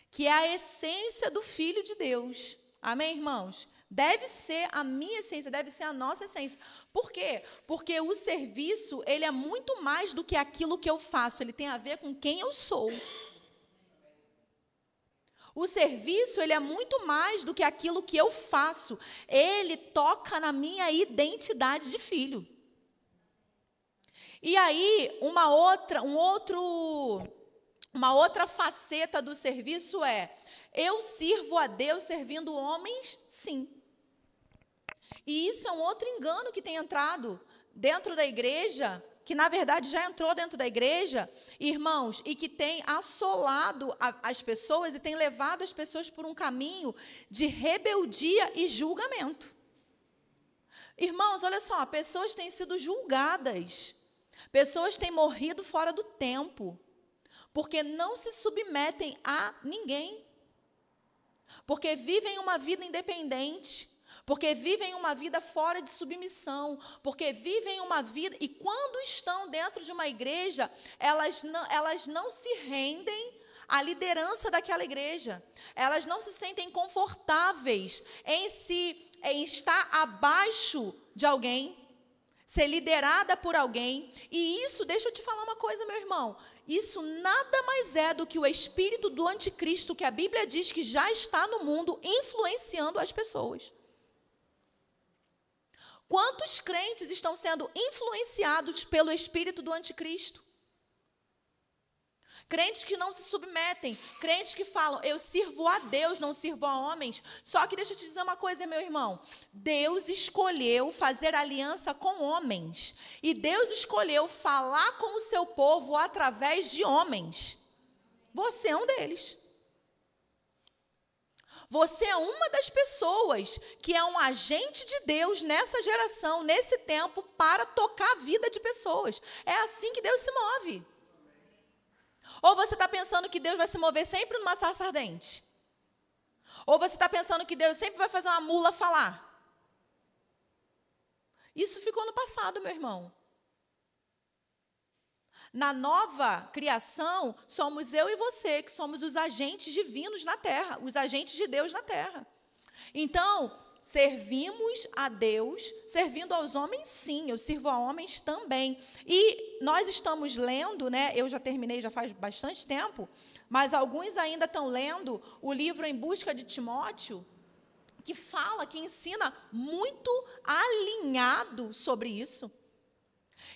que é a essência do Filho de Deus. Amém, irmãos? Deve ser a minha essência, deve ser a nossa essência. Por quê? Porque o serviço, ele é muito mais do que aquilo que eu faço, ele tem a ver com quem eu sou. O serviço, ele é muito mais do que aquilo que eu faço, ele toca na minha identidade de filho. E aí, uma outra faceta do serviço é: eu sirvo a Deus servindo homens? Sim. E isso é um outro engano que tem entrado dentro da igreja, que na verdade já entrou dentro da igreja, irmãos, e que tem assolado as pessoas e tem levado as pessoas por um caminho de rebeldia e julgamento. Irmãos, olha só, pessoas têm sido julgadas. Pessoas têm morrido fora do tempo, porque não se submetem a ninguém, porque vivem uma vida independente, porque vivem uma vida fora de submissão, porque vivem uma vida, e quando estão dentro de uma igreja, elas não se rendem à liderança daquela igreja, elas não se sentem confortáveis em estar abaixo de alguém, ser liderada por alguém. E isso, deixa eu te falar uma coisa, meu irmão, isso nada mais é do que o espírito do anticristo, que a Bíblia diz que já está no mundo, influenciando as pessoas. Quantos crentes estão sendo influenciados pelo espírito do anticristo? Crentes que não se submetem, crentes que falam: eu sirvo a Deus, não sirvo a homens. Só que deixa eu te dizer uma coisa, meu irmão. Deus escolheu fazer aliança com homens. E Deus escolheu falar com o seu povo através de homens. Você é um deles. Você é uma das pessoas que é um agente de Deus nessa geração, nesse tempo, para tocar a vida de pessoas. É assim que Deus se move. Ou você está pensando que Deus vai se mover sempre numa sarça ardente? Ou você está pensando que Deus sempre vai fazer uma mula falar? Isso ficou no passado, meu irmão. Na nova criação, somos eu e você, que somos os agentes divinos na terra, os agentes de Deus na terra. Então, servimos a Deus, servindo aos homens, sim, eu sirvo a homens também. E nós estamos lendo, né? Eu já terminei, já faz bastante tempo, mas alguns ainda estão lendo o livro Em Busca de Timóteo, que fala, que ensina muito alinhado sobre isso.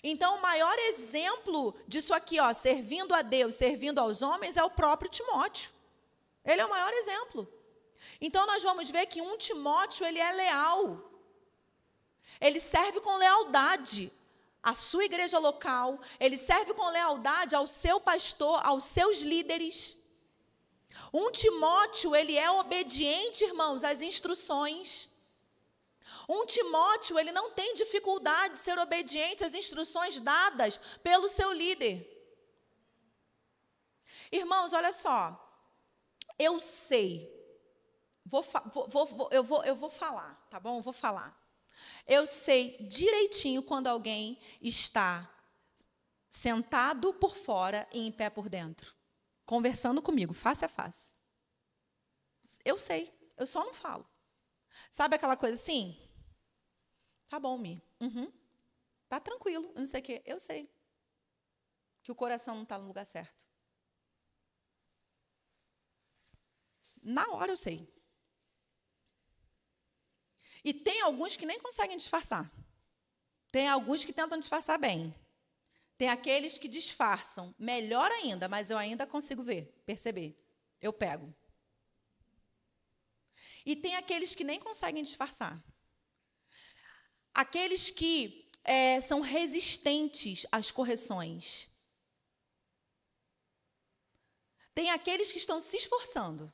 Então, o maior exemplo disso aqui, ó, servindo a Deus, servindo aos homens, é o próprio Timóteo. Ele é o maior exemplo. Então, nós vamos ver que um Timóteo, ele é leal. Ele serve com lealdade à sua igreja local, ele serve com lealdade ao seu pastor, aos seus líderes. Um Timóteo, ele é obediente, irmãos, às instruções. Um Timóteo, ele não tem dificuldade de ser obediente às instruções dadas pelo seu líder. Irmãos, olha só, eu sei, eu vou falar, tá bom? Vou falar. Eu sei direitinho quando alguém está sentado por fora e em pé por dentro, conversando comigo, face a face. Eu sei, eu só não falo. Sabe aquela coisa assim? Tá bom, Mi. Tá tranquilo, eu não sei o quê. Eu sei que o coração não está no lugar certo. Na hora eu sei. E tem alguns que nem conseguem disfarçar. Tem alguns que tentam disfarçar bem. Tem aqueles que disfarçam, melhor ainda, mas eu ainda consigo ver, perceber. Eu pego. E tem aqueles que nem conseguem disfarçar. Aqueles que são resistentes às correções. Tem aqueles que estão se esforçando.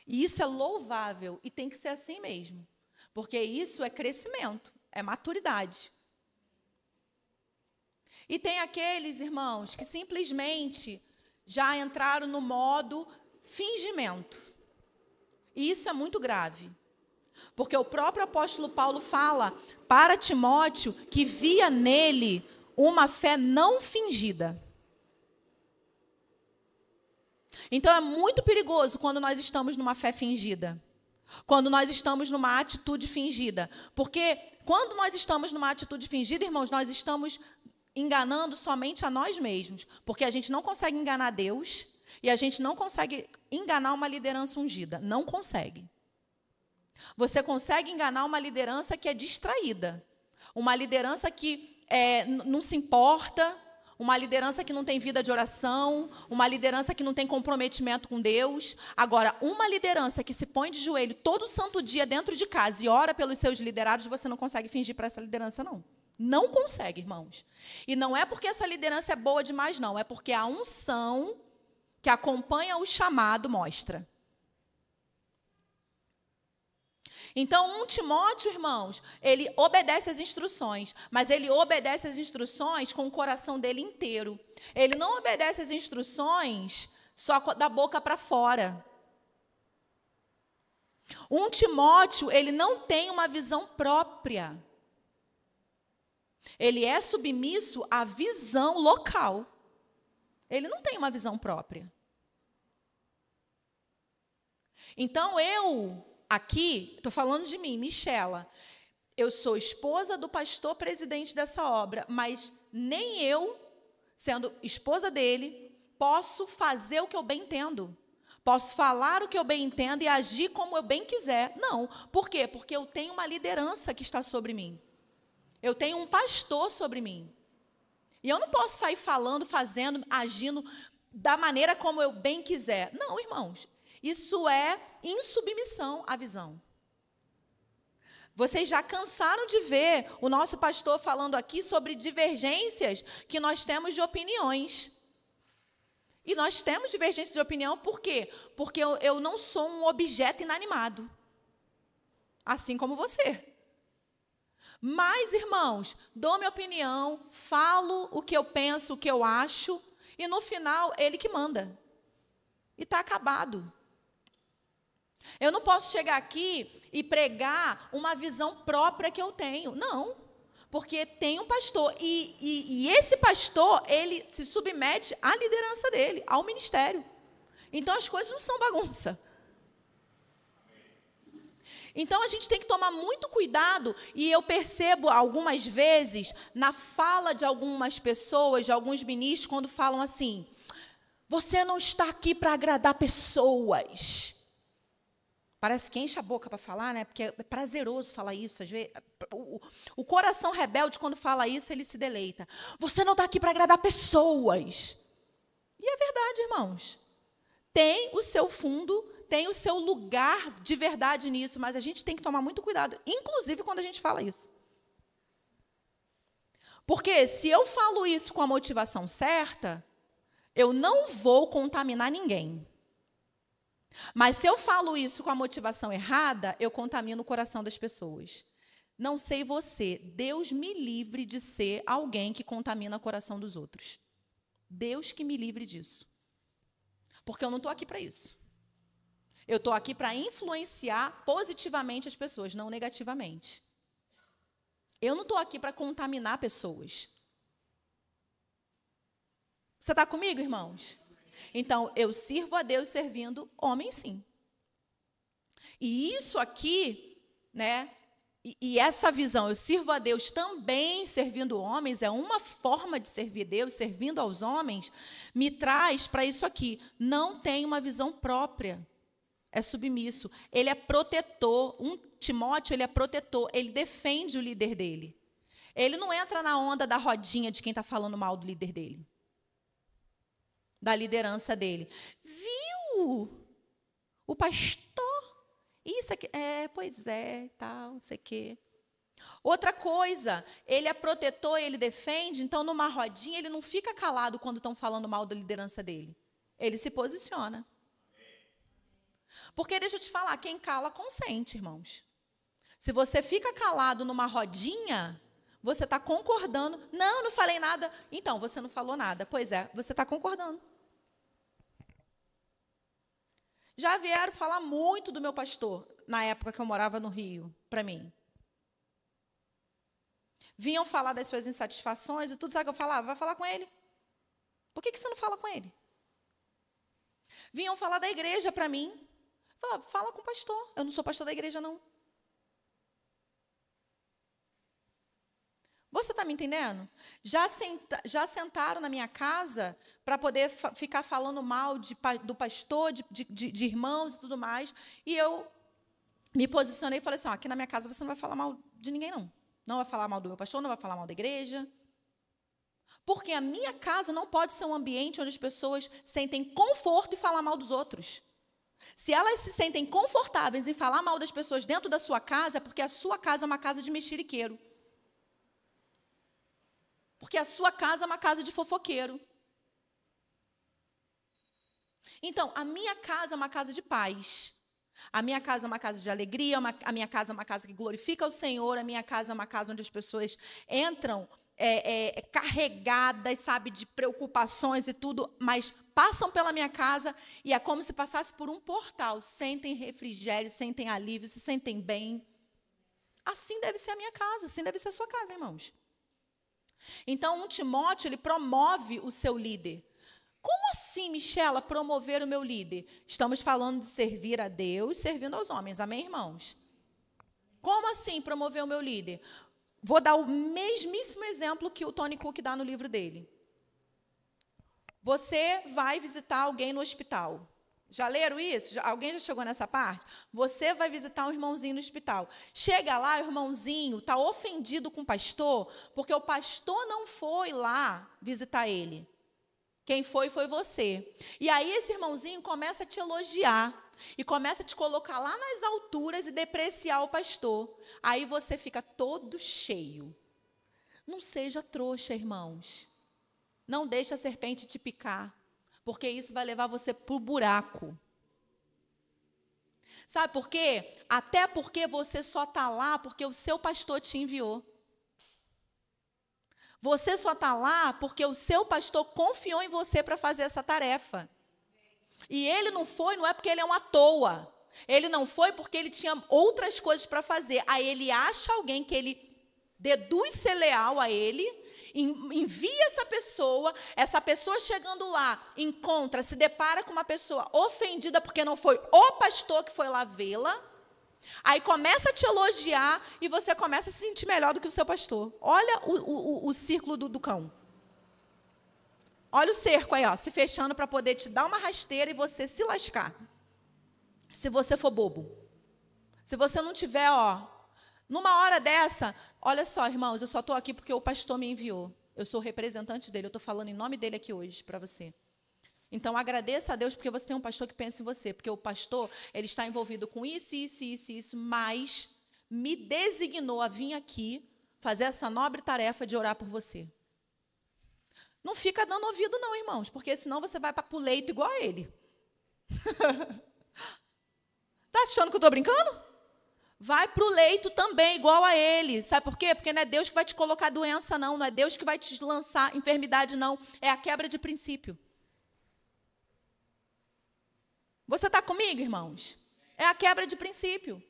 E isso é louvável e tem que ser assim mesmo. Porque isso é crescimento, é maturidade. E tem aqueles, irmãos, que simplesmente já entraram no modo fingimento. E isso é muito grave. Porque o próprio apóstolo Paulo fala para Timóteo que via nele uma fé não fingida. Então, é muito perigoso quando nós estamos numa fé fingida. Quando nós estamos numa atitude fingida. Porque quando nós estamos numa atitude fingida, irmãos, nós estamos enganando somente a nós mesmos. Porque a gente não consegue enganar Deus e a gente não consegue enganar uma liderança ungida. Não consegue. Você consegue enganar uma liderança que é distraída. Uma liderança que não se importa. Uma liderança que não tem vida de oração, uma liderança que não tem comprometimento com Deus. Agora, uma liderança que se põe de joelho todo santo dia dentro de casa e ora pelos seus liderados, você não consegue fingir para essa liderança, não. Não consegue, irmãos. E não é porque essa liderança é boa demais, não. É porque a unção que acompanha o chamado mostra. Então, um Timóteo, irmãos, ele obedece às instruções, mas ele obedece às instruções com o coração dele inteiro. Ele não obedece às instruções só da boca para fora. Um Timóteo, ele não tem uma visão própria. Ele é submisso à visão local. Ele não tem uma visão própria. Então, aqui, estou falando de mim, Michela. Eu sou esposa do pastor presidente dessa obra, mas nem eu, sendo esposa dele, posso fazer o que eu bem entendo. Posso falar o que eu bem entendo e agir como eu bem quiser. Não. Por quê? Porque eu tenho uma liderança que está sobre mim. Eu tenho um pastor sobre mim. E eu não posso sair falando, fazendo, agindo da maneira como eu bem quiser. Não, irmãos. Isso é insubmissão à visão. Vocês já cansaram de ver o nosso pastor falando aqui sobre divergências que nós temos de opiniões. E nós temos divergências de opinião por quê? Porque eu não sou um objeto inanimado. Assim como você. Mas, irmãos, dou minha opinião, falo o que eu penso, o que eu acho, e no final, ele que manda. E está acabado. Eu não posso chegar aqui e pregar uma visão própria que eu tenho. Não, porque tem um pastor. E esse pastor, ele se submete à liderança dele, ao ministério. Então, as coisas não são bagunça. Então, a gente tem que tomar muito cuidado, e eu percebo algumas vezes, na fala de algumas pessoas, de alguns ministros, quando falam assim, você não está aqui para agradar pessoas. Parece que enche a boca para falar, né? Porque é prazeroso falar isso. Às vezes, o coração rebelde, quando fala isso, ele se deleita. Você não está aqui para agradar pessoas. E é verdade, irmãos. Tem o seu fundo, tem o seu lugar de verdade nisso, mas a gente tem que tomar muito cuidado, inclusive quando a gente fala isso. Porque se eu falo isso com a motivação certa, eu não vou contaminar ninguém. Mas se eu falo isso com a motivação errada, eu contamino o coração das pessoas. Não sei você, Deus me livre de ser alguém que contamina o coração dos outros. Deus que me livre disso. Porque eu não estou aqui para isso. Eu estou aqui para influenciar positivamente as pessoas, não negativamente. Eu não estou aqui para contaminar pessoas. Você está comigo, irmãos? Então, eu sirvo a Deus servindo homens, sim. E isso aqui, né? E essa visão, eu sirvo a Deus também servindo homens, é uma forma de servir Deus, servindo aos homens, me traz para isso aqui. Não tem uma visão própria. É submisso. Ele é protetor. Timóteo, ele é protetor. Ele defende o líder dele. Ele não entra na onda da rodinha de quem está falando mal do líder dele. Da liderança dele. Viu? O pastor? Isso aqui. Pois é, tal, não sei o quê. Outra coisa, ele é protetor, ele defende, então numa rodinha ele não fica calado quando estão falando mal da liderança dele. Ele se posiciona. Porque deixa eu te falar, quem cala consente, irmãos. Se você fica calado numa rodinha, você está concordando. Não falei nada. Então, você não falou nada. Pois é, você está concordando. Já vieram falar muito do meu pastor, na época que eu morava no Rio, para mim. Vinham falar das suas insatisfações e tudo. Sabe o que eu falava? Vai falar com ele. Por que você não fala com ele? Vinham falar da igreja para mim. Falava, fala com o pastor. Eu não sou pastor da igreja, não. Você está me entendendo? Já sentaram na minha casa para poder ficar falando mal do pastor, de irmãos e tudo mais. E eu me posicionei e falei assim, aqui na minha casa você não vai falar mal de ninguém, não. Não vai falar mal do meu pastor, não vai falar mal da igreja. Porque a minha casa não pode ser um ambiente onde as pessoas sentem conforto em falar mal dos outros. Se elas se sentem confortáveis em falar mal das pessoas dentro da sua casa, é porque a sua casa é uma casa de mexeriqueiro. Porque a sua casa é uma casa de fofoqueiro. Então, a minha casa é uma casa de paz. A minha casa é uma casa de alegria, a minha casa é uma casa que glorifica o Senhor, a minha casa é uma casa onde as pessoas entram carregadas, sabe, de preocupações e tudo, mas passam pela minha casa e é como se passasse por um portal. Sentem refrigério, sentem alívio, se sentem bem. Assim deve ser a minha casa, assim deve ser a sua casa, irmãos. Então, Timóteo, ele promove o seu líder. Como assim, Michela, promover o meu líder? Estamos falando de servir a Deus, servindo aos homens. Amém, irmãos? Como assim promover o meu líder? Vou dar o mesmíssimo exemplo que o Tony Cook dá no livro dele. Você vai visitar alguém no hospital. Já leram isso? Alguém já chegou nessa parte? Você vai visitar um irmãozinho no hospital. Chega lá, o irmãozinho está ofendido com o pastor, porque o pastor não foi lá visitar ele. Quem foi você. E aí esse irmãozinho começa a te elogiar. E começa a te colocar lá nas alturas e depreciar o pastor. Aí você fica todo cheio. Não seja trouxa, irmãos. Não deixe a serpente te picar. Porque isso vai levar você para o buraco. Sabe por quê? Até porque você só está lá porque o seu pastor te enviou. Você só está lá porque o seu pastor confiou em você para fazer essa tarefa. E ele não foi, não é porque ele é uma toa. Ele não foi porque ele tinha outras coisas para fazer. Aí ele acha alguém que ele deduz ser leal a ele, envia essa pessoa chegando lá, encontra, se depara com uma pessoa ofendida porque não foi o pastor que foi lá vê-la, aí começa a te elogiar e você começa a se sentir melhor do que o seu pastor. Olha o círculo do cão. Olha o cerco aí, se fechando para poder te dar uma rasteira e você se lascar, se você for bobo. Se você não tiver, numa hora dessa, olha só, irmãos, eu só estou aqui porque o pastor me enviou. Eu sou representante dele, eu estou falando em nome dele aqui hoje para você. Então, agradeça a Deus porque você tem um pastor que pensa em você, porque o pastor, ele está envolvido com isso, mas me designou a vir aqui fazer essa nobre tarefa de orar por você. Não fica dando ouvido não, irmãos, porque senão você vai para o leito igual a ele. Está achando que eu estou brincando? Vai para o leito também, igual a ele. Sabe por quê? Porque não é Deus que vai te colocar doença, não é Deus que vai te lançar enfermidade, não. É a quebra de princípio. Você está comigo, irmãos? É a quebra de princípio.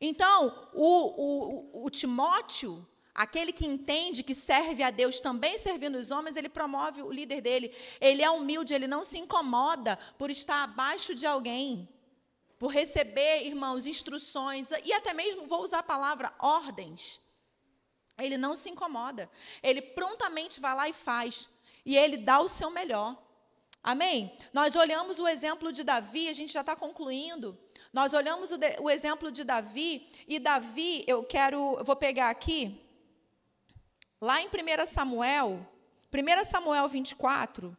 Então, o Timóteo, aquele que entende que serve a Deus também servindo os homens, ele promove o líder dele. Ele é humilde, ele não se incomoda por estar abaixo de alguém, por receber, irmãos, instruções, e até mesmo, vou usar a palavra, ordens. Ele não se incomoda. Ele prontamente vai lá e faz. E ele dá o seu melhor. Amém? Nós olhamos o exemplo de Davi, a gente já está concluindo. Nós olhamos o exemplo de Davi, e Davi, eu vou pegar aqui, lá em 1 Samuel 24.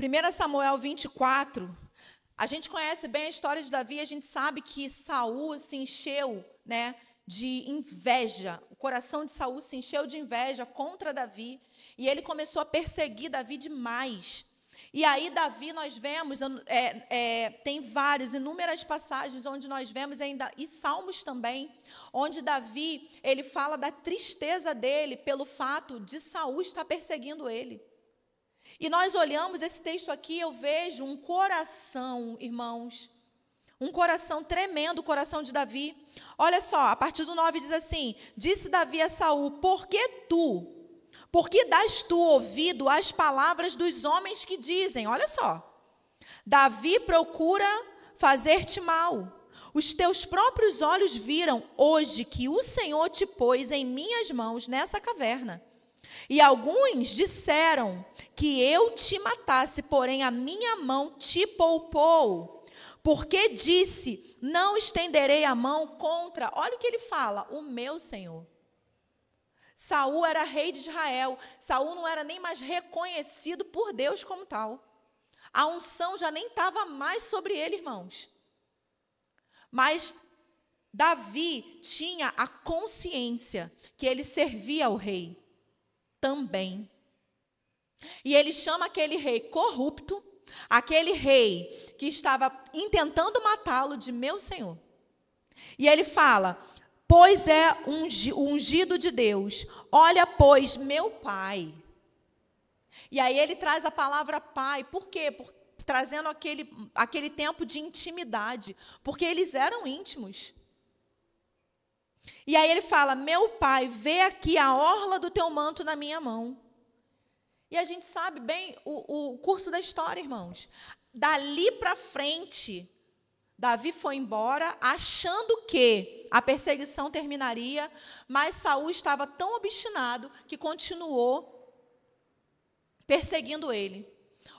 1 Samuel 24, a gente conhece bem a história de Davi, a gente sabe que Saul se encheu, de inveja. O coração de Saul se encheu de inveja contra Davi, e ele começou a perseguir Davi demais. E aí Davi, nós vemos, tem inúmeras passagens onde nós vemos ainda, e salmos também, onde Davi, ele fala da tristeza dele pelo fato de Saul estar perseguindo ele. E nós olhamos esse texto aqui, eu vejo um coração, irmãos, um coração tremendo, o coração de Davi. Olha só, a partir do 9 diz assim: disse Davi a Saul, por que dás tu ouvido às palavras dos homens que dizem? Olha só, Davi procura fazer-te mal. Os teus próprios olhos viram hoje que o Senhor te pôs em minhas mãos nessa caverna. E alguns disseram que eu te matasse, porém a minha mão te poupou. Porque disse, não estenderei a mão contra, olha o que ele fala, o meu Senhor. Saul era rei de Israel. Saul não era nem mais reconhecido por Deus como tal. A unção já nem estava mais sobre ele, irmãos. Mas Davi tinha a consciência que ele servia ao rei também. E ele chama aquele rei corrupto, aquele rei que estava intentando matá-lo, de meu Senhor. E ele fala, pois é ungido de Deus, olha, pois, meu pai. E aí ele traz a palavra pai, por quê? Trazendo aquele tempo de intimidade, porque eles eram íntimos. E aí ele fala, meu pai, vê aqui a orla do teu manto na minha mão. E a gente sabe bem o curso da história, irmãos. Dali para frente, Davi foi embora, achando que a perseguição terminaria, mas Saul estava tão obstinado que continuou perseguindo ele.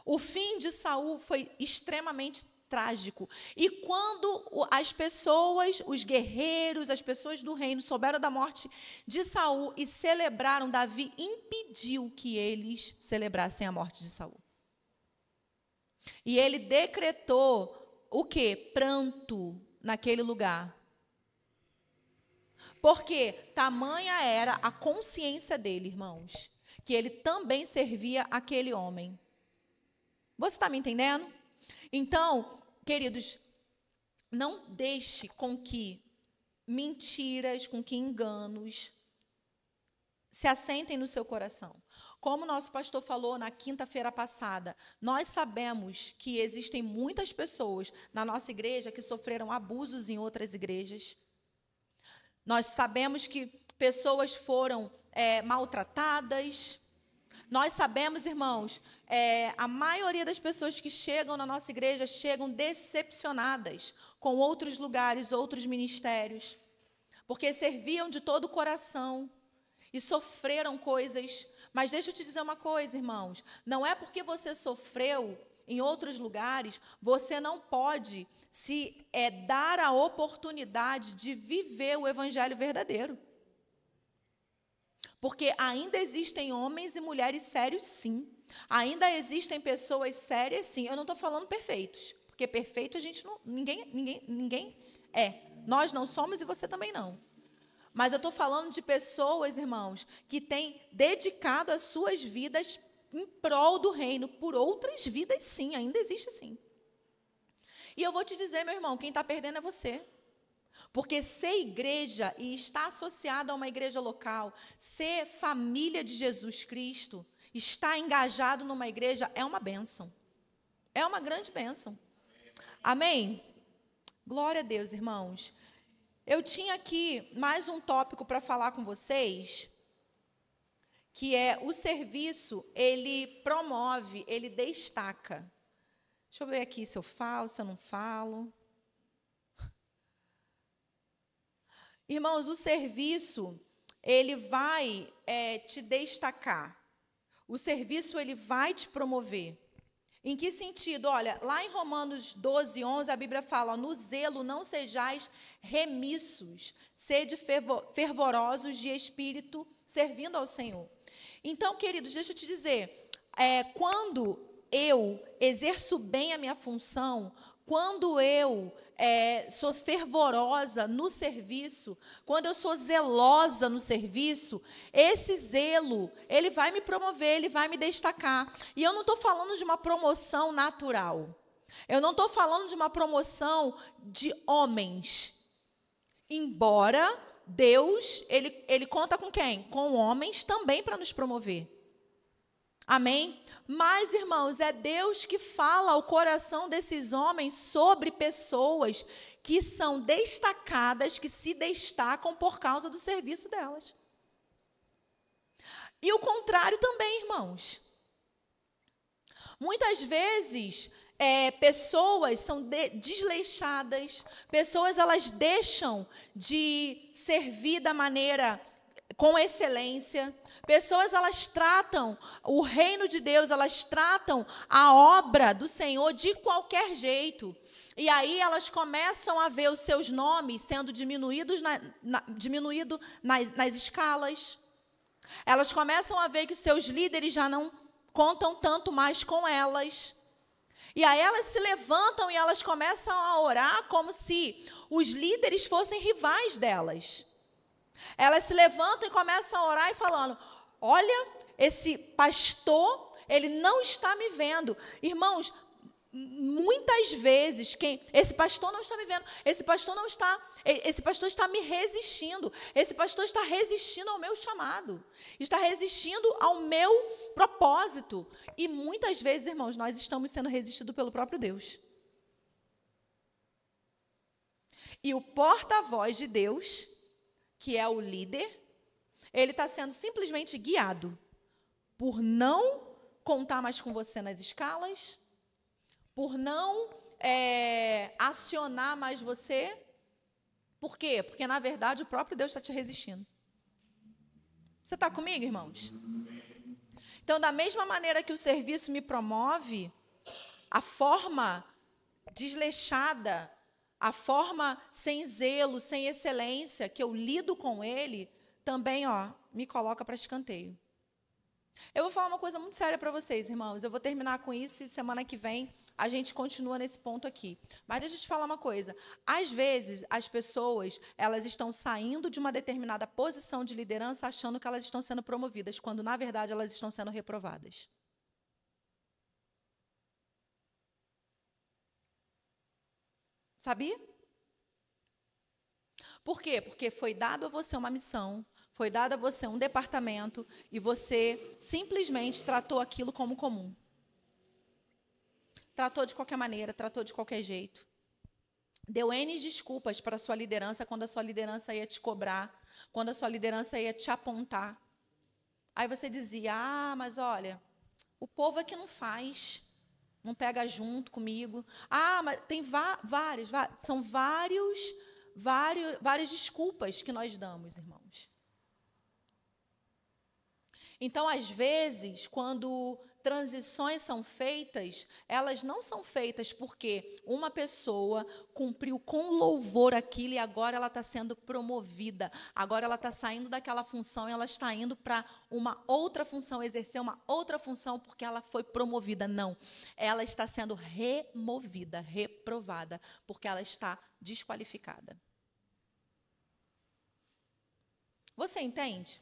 O fim de Saul foi extremamente trágico. E quando as pessoas, os guerreiros, as pessoas do reino souberam da morte de Saul e celebraram, Davi impediu que eles celebrassem a morte de Saul. E ele decretou o quê? Pranto naquele lugar. Porque tamanha era a consciência dele, irmãos, que ele também servia aquele homem. Você está me entendendo? Então, queridos, não deixe com que mentiras, com que enganos se assentem no seu coração. Como o nosso pastor falou na quinta-feira passada, nós sabemos que existem muitas pessoas na nossa igreja que sofreram abusos em outras igrejas. Nós sabemos que pessoas foram maltratadas. Nós sabemos, irmãos, a maioria das pessoas que chegam na nossa igreja chegam decepcionadas com outros lugares, outros ministérios, porque serviam de todo o coração e sofreram coisas. Mas deixa eu te dizer uma coisa, irmãos, não é porque você sofreu, em outros lugares, você não pode se dar a oportunidade de viver o evangelho verdadeiro. Porque ainda existem homens e mulheres sérios, sim. Ainda existem pessoas sérias, sim. Eu não estou falando perfeitos, porque perfeito a gente não, ninguém é. Nós não somos e você também não. Mas eu estou falando de pessoas, irmãos, que têm dedicado as suas vidas em prol do reino, por outras vidas, sim, ainda existe sim. E eu vou te dizer, meu irmão, quem está perdendo é você. Porque ser igreja e estar associado a uma igreja local, ser família de Jesus Cristo, estar engajado numa igreja é uma bênção. É uma grande bênção. Amém? Glória a Deus, irmãos. Eu tinha aqui mais um tópico para falar com vocês, que é o serviço, ele promove, ele destaca. Deixa eu ver aqui se eu falo, se eu não falo. Irmãos, o serviço, ele vai te destacar. O serviço, ele vai te promover. Em que sentido? Olha, lá em Romanos 12, 11, a Bíblia fala, no zelo não sejais remissos, sede fervorosos de espírito, servindo ao Senhor. Então, queridos, deixa eu te dizer, quando eu exerço bem a minha função, quando eu sou fervorosa no serviço, quando eu sou zelosa no serviço, esse zelo, ele vai me promover, ele vai me destacar. E eu não estou falando de uma promoção natural. Eu não estou falando de uma promoção de homens. Embora Deus, ele conta com quem? Com homens também para nos promover. Amém? Mas, irmãos, é Deus que fala ao coração desses homens sobre pessoas que são destacadas, que se destacam por causa do serviço delas. E o contrário também, irmãos. Muitas vezes, pessoas são desleixadas, pessoas elas deixam de servir da maneira com excelência. Pessoas, elas tratam o reino de Deus, elas tratam a obra do Senhor de qualquer jeito. E aí elas começam a ver os seus nomes sendo diminuídos nas escalas. Elas começam a ver que os seus líderes já não contam tanto mais com elas. E aí elas se levantam e elas começam a orar como se os líderes fossem rivais delas. Elas se levantam e começam a orar e falando, olha, esse pastor, ele não está me vendo. Irmãos, muitas vezes, esse pastor não está me vendo, esse pastor está me resistindo, esse pastor está resistindo ao meu chamado, está resistindo ao meu propósito. E muitas vezes, irmãos, nós estamos sendo resistidos pelo próprio Deus. E o porta-voz de Deus, que é o líder, ele está sendo simplesmente guiado por não contar mais com você nas escalas, por não acionar mais você. Por quê? Porque, na verdade, o próprio Deus está te resistindo. Você está comigo, irmãos? Então, da mesma maneira que o serviço me promove, a forma desleixada, a forma sem zelo, sem excelência, que eu lido com ele, também, me coloca para escanteio. Eu vou falar uma coisa muito séria para vocês, irmãos. Eu vou terminar com isso e semana que vem a gente continua nesse ponto aqui. Mas deixa eu te falar uma coisa. Às vezes, as pessoas, elas estão saindo de uma determinada posição de liderança achando que elas estão sendo promovidas, quando, na verdade, elas estão sendo reprovadas. Sabia? Por quê? Porque foi dado a você uma missão, foi dado a você um departamento e você simplesmente tratou aquilo como comum. Tratou de qualquer maneira, tratou de qualquer jeito. Deu N desculpas para a sua liderança quando a sua liderança ia te cobrar, quando a sua liderança ia te apontar. Aí você dizia, mas olha, o povo aqui não faz, não pega junto comigo. Mas tem são várias desculpas que nós damos, irmãos. Então, às vezes, quando transições são feitas, elas não são feitas porque uma pessoa cumpriu com louvor aquilo e agora ela está sendo promovida, agora ela está saindo daquela função e ela está indo para uma outra função, exercer uma outra função porque ela foi promovida. Não, ela está sendo removida, reprovada, porque ela está desqualificada. Você entende?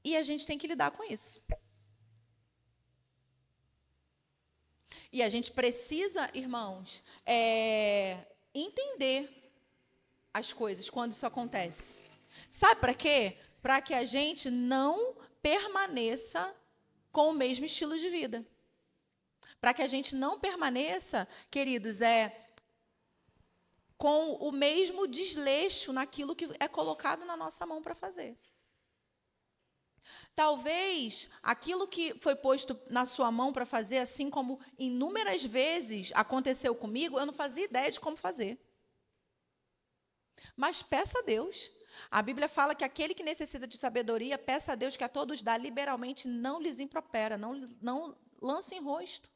E a gente tem que lidar com isso. E a gente precisa, irmãos, entender as coisas quando isso acontece. Sabe para quê? Para que a gente não permaneça com o mesmo estilo de vida. Para que a gente não permaneça, queridos, com o mesmo desleixo naquilo que é colocado na nossa mão para fazer. Talvez aquilo que foi posto na sua mão para fazer, assim como inúmeras vezes aconteceu comigo, eu não fazia ideia de como fazer. Mas peça a Deus. A Bíblia fala que aquele que necessita de sabedoria, peça a Deus que a todos dá liberalmente, não lhes impropera, não lance em rosto.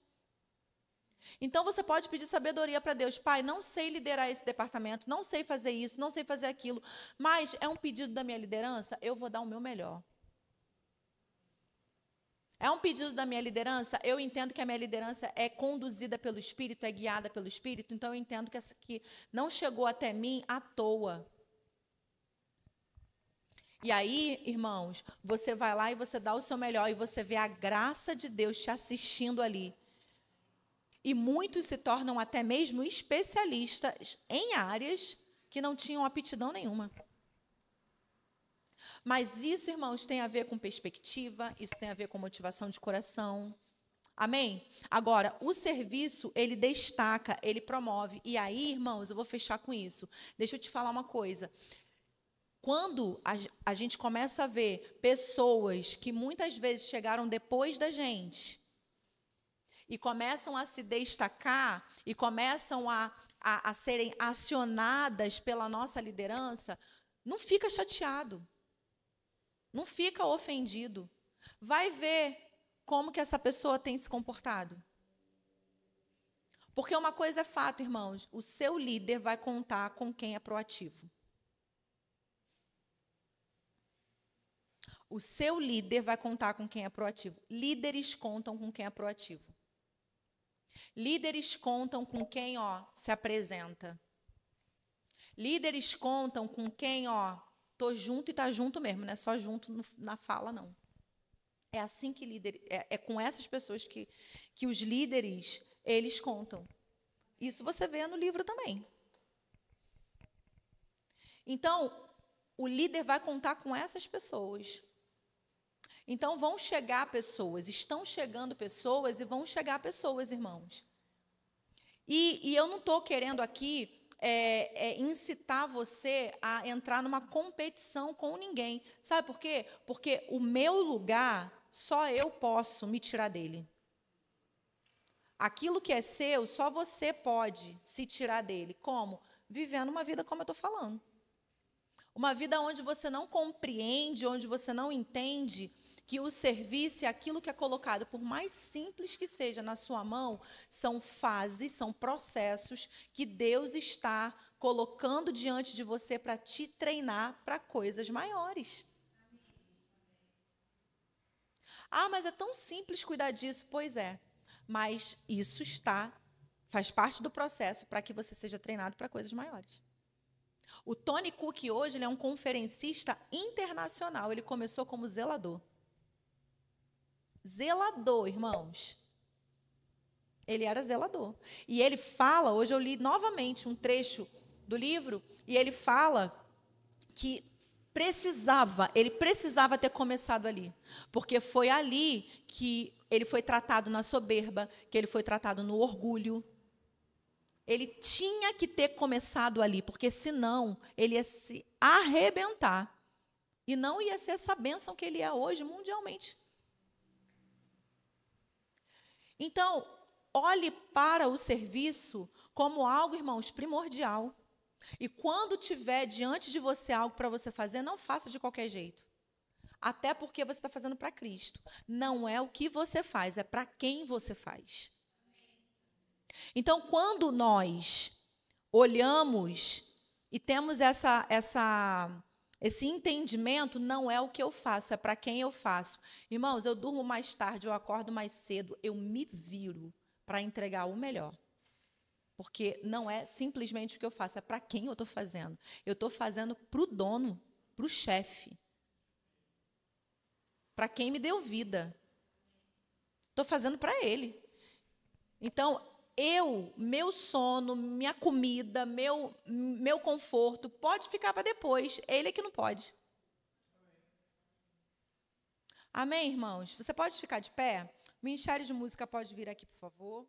Então, você pode pedir sabedoria para Deus. Pai, não sei liderar esse departamento, não sei fazer isso, não sei fazer aquilo, mas é um pedido da minha liderança, eu vou dar o meu melhor. É um pedido da minha liderança, eu entendo que a minha liderança é conduzida pelo Espírito, é guiada pelo Espírito, então eu entendo que essa aqui não chegou até mim à toa. E aí, irmãos, você vai lá e você dá o seu melhor e você vê a graça de Deus te assistindo ali. E muitos se tornam até mesmo especialistas em áreas que não tinham aptidão nenhuma. Mas isso, irmãos, tem a ver com perspectiva, isso tem a ver com motivação de coração. Amém? Agora, o serviço, ele destaca, ele promove. E aí, irmãos, eu vou fechar com isso. Deixa eu te falar uma coisa. Quando a gente começa a ver pessoas que muitas vezes chegaram depois da gente e começam a se destacar e começam a serem acionadas pela nossa liderança, não fica chateado. Não fica ofendido. Vai ver como que essa pessoa tem se comportado. Porque uma coisa é fato, irmãos, o seu líder vai contar com quem é proativo. O seu líder vai contar com quem é proativo. Líderes contam com quem é proativo. Líderes contam com quem, se apresenta. Líderes contam com quem, tô junto e tá junto mesmo, não é só junto na fala, não. É assim que líder, é com essas pessoas que os líderes, eles contam. Isso você vê no livro também. Então, o líder vai contar com essas pessoas. Então, vão chegar pessoas, estão chegando pessoas e vão chegar pessoas, irmãos. E eu não estou querendo aqui incitar você a entrar numa competição com ninguém. Sabe por quê? Porque o meu lugar, só eu posso me tirar dele. Aquilo que é seu, só você pode se tirar dele. Como? Vivendo uma vida como eu estou falando. Uma vida onde você não compreende, onde você não entende que o serviço e aquilo que é colocado, por mais simples que seja na sua mão, são fases, são processos que Deus está colocando diante de você para te treinar para coisas maiores. Ah, mas é tão simples cuidar disso. Pois é, mas isso faz parte do processo para que você seja treinado para coisas maiores. O Tony Cook hoje ele é um conferencista internacional, ele começou como zelador. Zelador, irmãos. Ele era zelador. E ele fala, hoje eu li novamente um trecho do livro, e ele fala que ele precisava ter começado ali. Porque foi ali que ele foi tratado na soberba, que ele foi tratado no orgulho. Ele tinha que ter começado ali, porque senão ele ia se arrebentar. E não ia ser essa bênção que ele é hoje mundialmente. Então, olhe para o serviço como algo, irmãos, primordial. E quando tiver diante de você algo para você fazer, não faça de qualquer jeito. Até porque você está fazendo para Cristo. Não é o que você faz, é para quem você faz. Então, quando nós olhamos e temos esse entendimento, não é o que eu faço, é para quem eu faço. Irmãos, eu durmo mais tarde, eu acordo mais cedo, eu me viro para entregar o melhor. Porque não é simplesmente o que eu faço, é para quem eu estou fazendo. Eu estou fazendo para o dono, para o chefe. Para quem me deu vida. Estou fazendo para ele. Então, meu sono, minha comida, meu conforto, pode ficar para depois. Ele é que não pode. Amém, irmãos? Você pode ficar de pé? O Ministério de Música pode vir aqui, por favor.